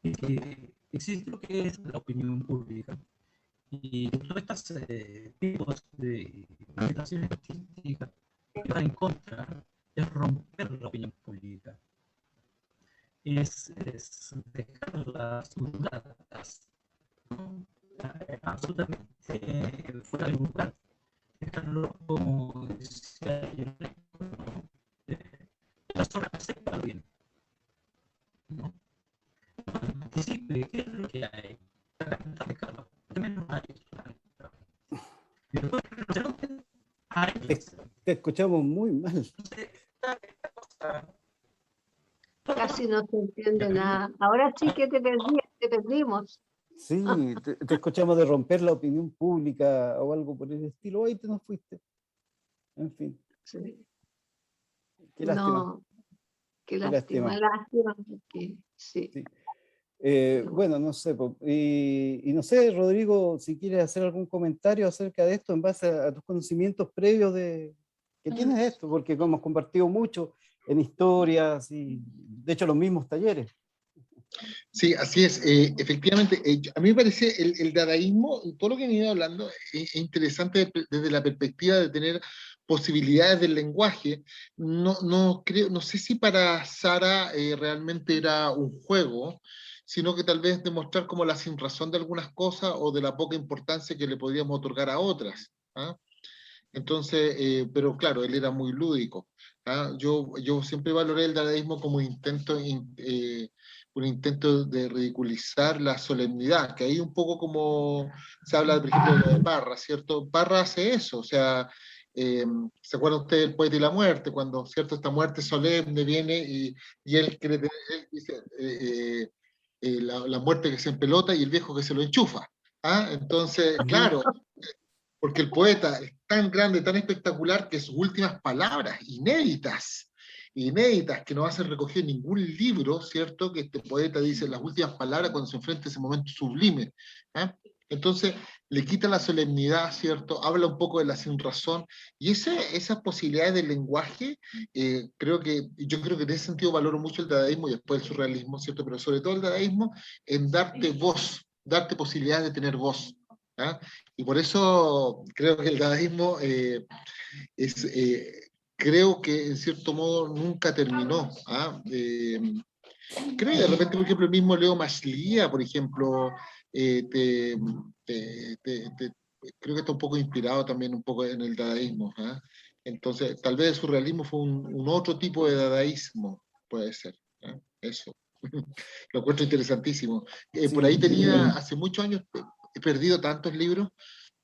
es que existe lo que es la opinión pública. Y todos estos tipos de manifestaciones artísticas que van en contra es romper la opinión pública, es dejarlas dudadas, ¿no? Absolutamente fuera de lugar, dejarlo como decía yo, ¿no? La zona acepta bien, ¿no? Anticipe qué es lo que hay, también no hay, y después hay Te escuchamos muy mal. Casi no se entiende nada. Ahora sí que te perdimos. Sí, te escuchamos de romper la opinión pública o algo por el estilo. Ahí te nos fuiste. En fin, Sí. qué lástima, No, qué lástima. lástima, porque sí. Sí. Pero, Bueno, no sé, y no sé, Rodrigo, si quieres hacer algún comentario acerca de esto en base a tus conocimientos previos que tienes de esto, porque hemos compartido mucho en historias y de hecho los mismos talleres. Sí, así es. Efectivamente, a mí me parece el dadaísmo, todo lo que he venido hablando, es interesante desde la perspectiva de tener posibilidades del lenguaje. No creo, no sé si para Sara realmente era un juego, sino que tal vez demostrar como la sinrazón de algunas cosas o de la poca importancia que le podíamos otorgar a otras. ¿Ah? Entonces, pero claro, él era muy lúdico. ¿Ah? Yo siempre valoré el dadaísmo como un intento de ridiculizar la solemnidad, que ahí un poco como se habla, por ejemplo, de lo de Parra, ¿cierto? Parra hace eso, o sea, ¿se acuerda usted del poeta y la muerte? Cuando, ¿cierto? Esta muerte solemne viene y él, él dice, la muerte que se empelota y el viejo que se lo enchufa. ¿Ah? Entonces, Ujú. claro, porque el poeta es tan grande, tan espectacular, que sus últimas palabras, inéditas, que no hacen recoger ningún libro, ¿cierto? Que este poeta dice las últimas palabras cuando se enfrenta a ese momento sublime. ¿Ah? Entonces, le quita la solemnidad, ¿cierto? Habla un poco de la sinrazón, y esas posibilidades del lenguaje, yo creo que en ese sentido valoro mucho el dadaísmo y después el surrealismo, ¿cierto? Pero sobre todo el dadaísmo en darte voz, darte posibilidades de tener voz. ¿Ah? Y por eso creo que el dadaísmo es, creo que en cierto modo nunca terminó. ¿Ah? Creo que de repente, por ejemplo, el mismo Leo Maslia, por ejemplo, eh, te, creo que está un poco inspirado también un poco en el dadaísmo. ¿Ah? Entonces, tal vez el surrealismo fue un otro tipo de dadaísmo, puede ser. ¿Ah? Eso. Lo encuentro interesantísimo. Por ahí Sí, tenía, hace muchos años, he perdido tantos libros.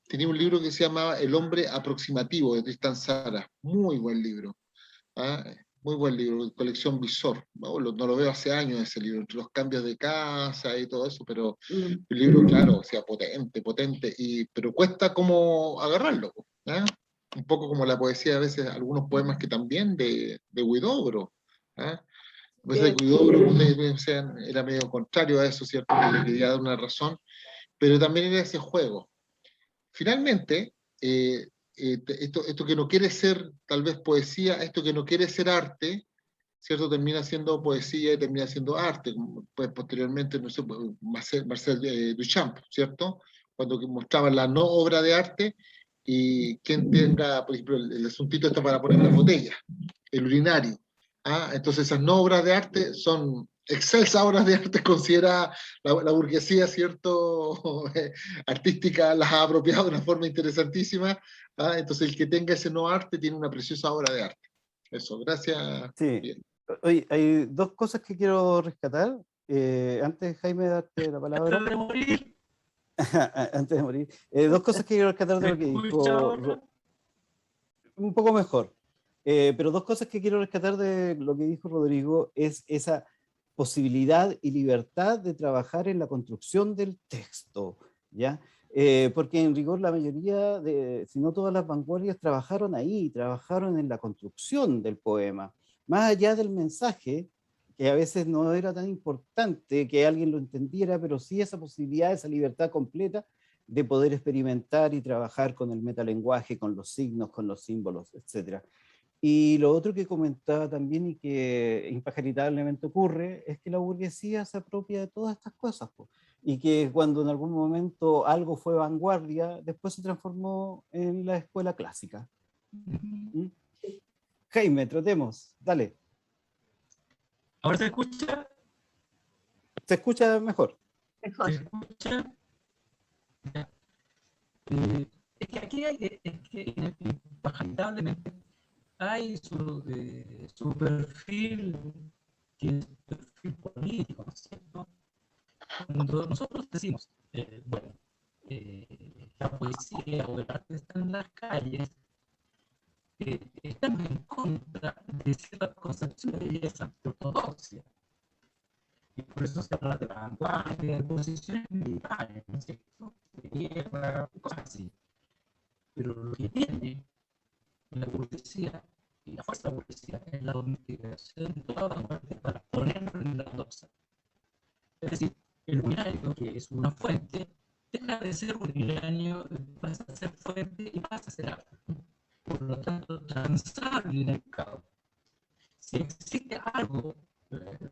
Tenía un libro que se llamaba El hombre aproximativo, de Tristan Tzara. Muy buen libro. ¿Ah? Muy buen libro, colección Visor. No lo veo hace años ese libro, entre los cambios de casa y todo eso, pero Mm. el libro, claro, o sea, potente, pero cuesta como agarrarlo. ¿Ah? Un poco como la poesía, a veces, algunos poemas que también de Huidobro. ¿Ah? A veces Huidobro era medio contrario a eso, ¿cierto? Que le quería dar una razón, pero también era ese juego. Finalmente, esto que no quiere ser tal vez poesía, esto que no quiere ser arte, ¿cierto? Termina siendo poesía y termina siendo arte, como, pues posteriormente, no sé, pues, Marcel Duchamp, ¿cierto? Cuando mostraba la no obra de arte, y quien tenga, por ejemplo, el asuntito está para poner la botella, el urinario. ¿Ah? Entonces esas no obras de arte son excelsas obras de arte, considera la burguesía, ¿cierto? Artística, las ha apropiado de una forma interesantísima. ¿Ah? Entonces el que tenga ese no arte tiene una preciosa obra de arte. Eso, gracias. sí. Bien. Oye, hay dos cosas que quiero rescatar. Antes, Jaime, de darte la palabra, Antes de morir, antes de morir, dos cosas que quiero rescatar de ¿me lo que escucha dijo ahora? un poco mejor. Pero dos cosas que quiero rescatar de lo que dijo Rodrigo es esa posibilidad y libertad de trabajar en la construcción del texto, ¿ya? Porque en rigor la mayoría, si no todas las vanguardias, trabajaron ahí, trabajaron en la construcción del poema, más allá del mensaje, que a veces no era tan importante que alguien lo entendiera, pero sí esa posibilidad, esa libertad completa de poder experimentar y trabajar con el metalenguaje, con los signos, con los símbolos, etcétera. Y lo otro que comentaba también y que impatritablemente ocurre es que la burguesía se apropia de todas estas cosas, po, y que cuando en algún momento algo fue vanguardia, después se transformó en la escuela clásica. ¿Mm? Jaime, tratemos, dale. ¿Ahora se escucha? Se escucha mejor. Mejor. ¿Se escucha? Ya. Es que aquí hay, es que lamentablemente hay su perfil, que es perfil político, ¿no es cierto? Cuando nosotros decimos, bueno, la poesía o el arte está en las calles, estamos en contra de ciertas concepciones de belleza de ortodoxia. Y por eso se habla de vanguardia, de posiciones militares, ¿no es cierto? De guerra, cosas así. Pero lo que tiene la burguesía y la fuerza burguesía es la domesticación de toda vanguardia para ponerlo en la ortodoxia. Es decir, el urinario, que es una fuente, deja de ser urinario, pasa a ser fuente y pasa a ser arte. Por lo tanto, transable en el mercado. Si existe algo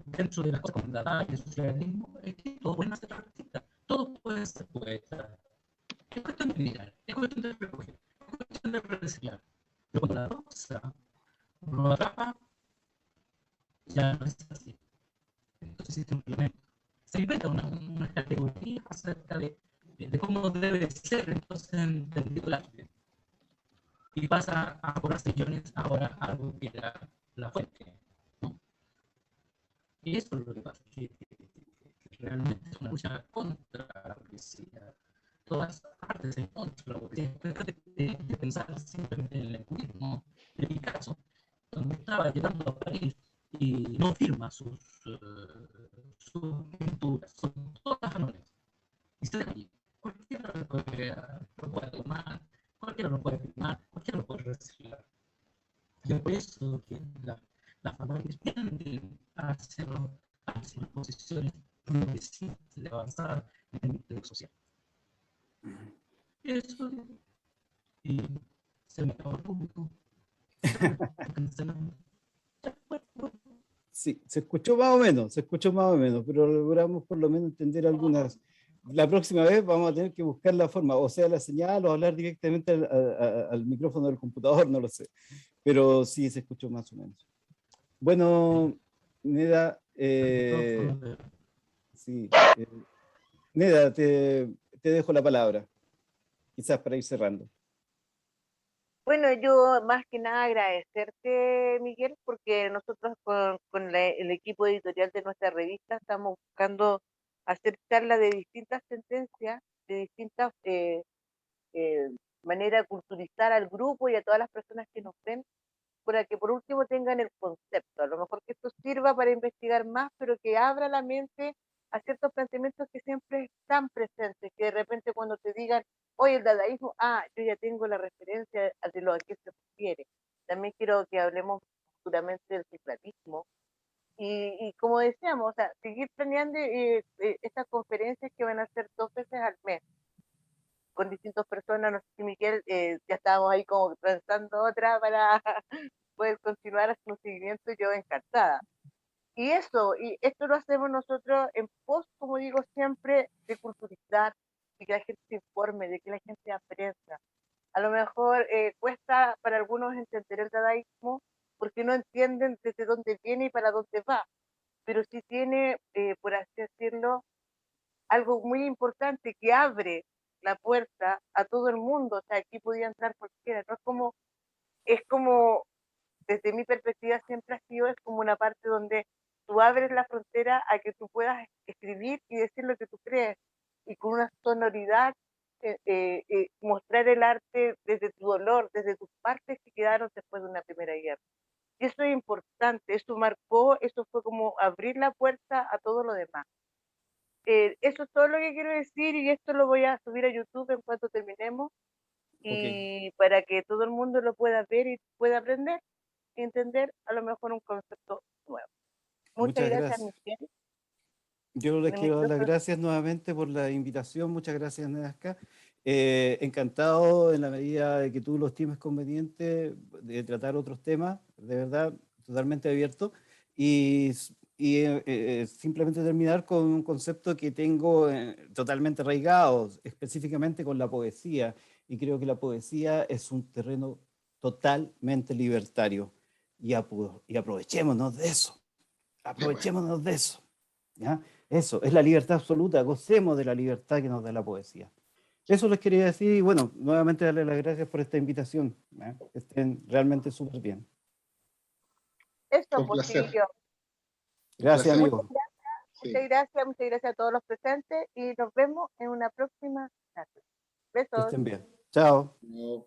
dentro de las cosas como la edad y el socialismo, es que todos pueden ser artistas, todos pueden ser poetas. Es cuestión de mirar, es cuestión de recoger, es cuestión de reciclar. Pero cuando la rosa lo atrapa, ya no es así. Entonces simplemente se inventa una categoría acerca de cómo debe ser entonces entendido el arte. Y pasa a cobrarse millones ahora algo que era la fuente. ¿No? Y eso es lo que pasa, que realmente es una lucha contra la policía. Todas partes en contra de la policía. De pensar simplemente en el ecuismo de Picasso, donde estaba llegando a París y no firma sus pinturas, son todas anónimas. Y se allí. Cualquiera lo puede tomar, es por eso que las vanguardias tienden a hacer posiciones progresistas de avanzar en el intelecto social. Eso, y se me acabó el público. Sí, se escuchó más o menos, pero logramos por lo menos entender algunas. La próxima vez vamos a tener que buscar la forma, o sea, la señal o hablar directamente al micrófono del computador, no lo sé. Pero sí se escuchó más o menos. Bueno, Neda, sí, Neda, te dejo la palabra, quizás para ir cerrando. Bueno, yo más que nada agradecerte, Miguel, porque nosotros con el equipo editorial de nuestra revista estamos buscando hacer charlas de distintas tendencias, de distintas maneras de culturizar al grupo y a todas las personas que nos ven, para que por último tengan el concepto. A lo mejor que esto sirva para investigar más, pero que abra la mente a ciertos planteamientos que siempre están presentes, que de repente cuando te digan, oye, el dadaísmo, yo ya tengo la referencia de lo a qué se refiere. También quiero que hablemos futuramente del ciclatismo. Y como decíamos, o sea, seguir planeando estas conferencias que van a ser 2 veces al mes con distintas personas. No sé si Miguel, ya estábamos ahí como pensando otra para poder continuar haciendo un seguimiento, yo encantada. Y esto lo hacemos nosotros en pos, como digo siempre, de culturizar, de que la gente se informe, de que la gente aprenda. A lo mejor cuesta para algunos entender el dadaísmo porque no entienden desde dónde viene y para dónde va, pero sí tiene, por así decirlo, algo muy importante que abre la puerta a todo el mundo. O sea, aquí podía entrar cualquiera. No es como, desde mi perspectiva siempre ha sido, es como una parte donde tú abres la frontera a que tú puedas escribir y decir lo que tú crees, y con una sonoridad, mostrar el arte desde tu dolor, desde tus partes que quedaron después de una primera guerra. Y eso es importante, eso marcó, eso fue como abrir la puerta a todo lo demás. Eso es todo lo que quiero decir, y esto lo voy a subir a YouTube en cuanto terminemos, Ok, y para que todo el mundo lo pueda ver y pueda aprender y entender a lo mejor un concepto nuevo. Muchas muchas gracias, gracias. Miguel. Yo les El quiero dar las micrófono. gracias nuevamente por la invitación. Muchas gracias, Nedasca. Encantado en la medida de que tú lo estimes conveniente de tratar otros temas, de verdad, totalmente abierto. Simplemente terminar con un concepto que tengo totalmente arraigado, específicamente con la poesía. Y creo que la poesía es un terreno totalmente libertario. Y aprovechémonos de eso. Qué bueno. Aprovechémonos de eso. ¿Ya? Eso, es la libertad absoluta, gocemos de la libertad que nos da la poesía. Eso les quería decir y bueno, nuevamente darles las gracias por esta invitación. ¿Ya? Que estén realmente súper bien. Fue Eso, un pues, placer, chiquillos. un Gracias, placer. amigo. Sí. Muchas gracias a todos los presentes y nos vemos en una próxima clase. Que Besos. estén bien. Chao. No,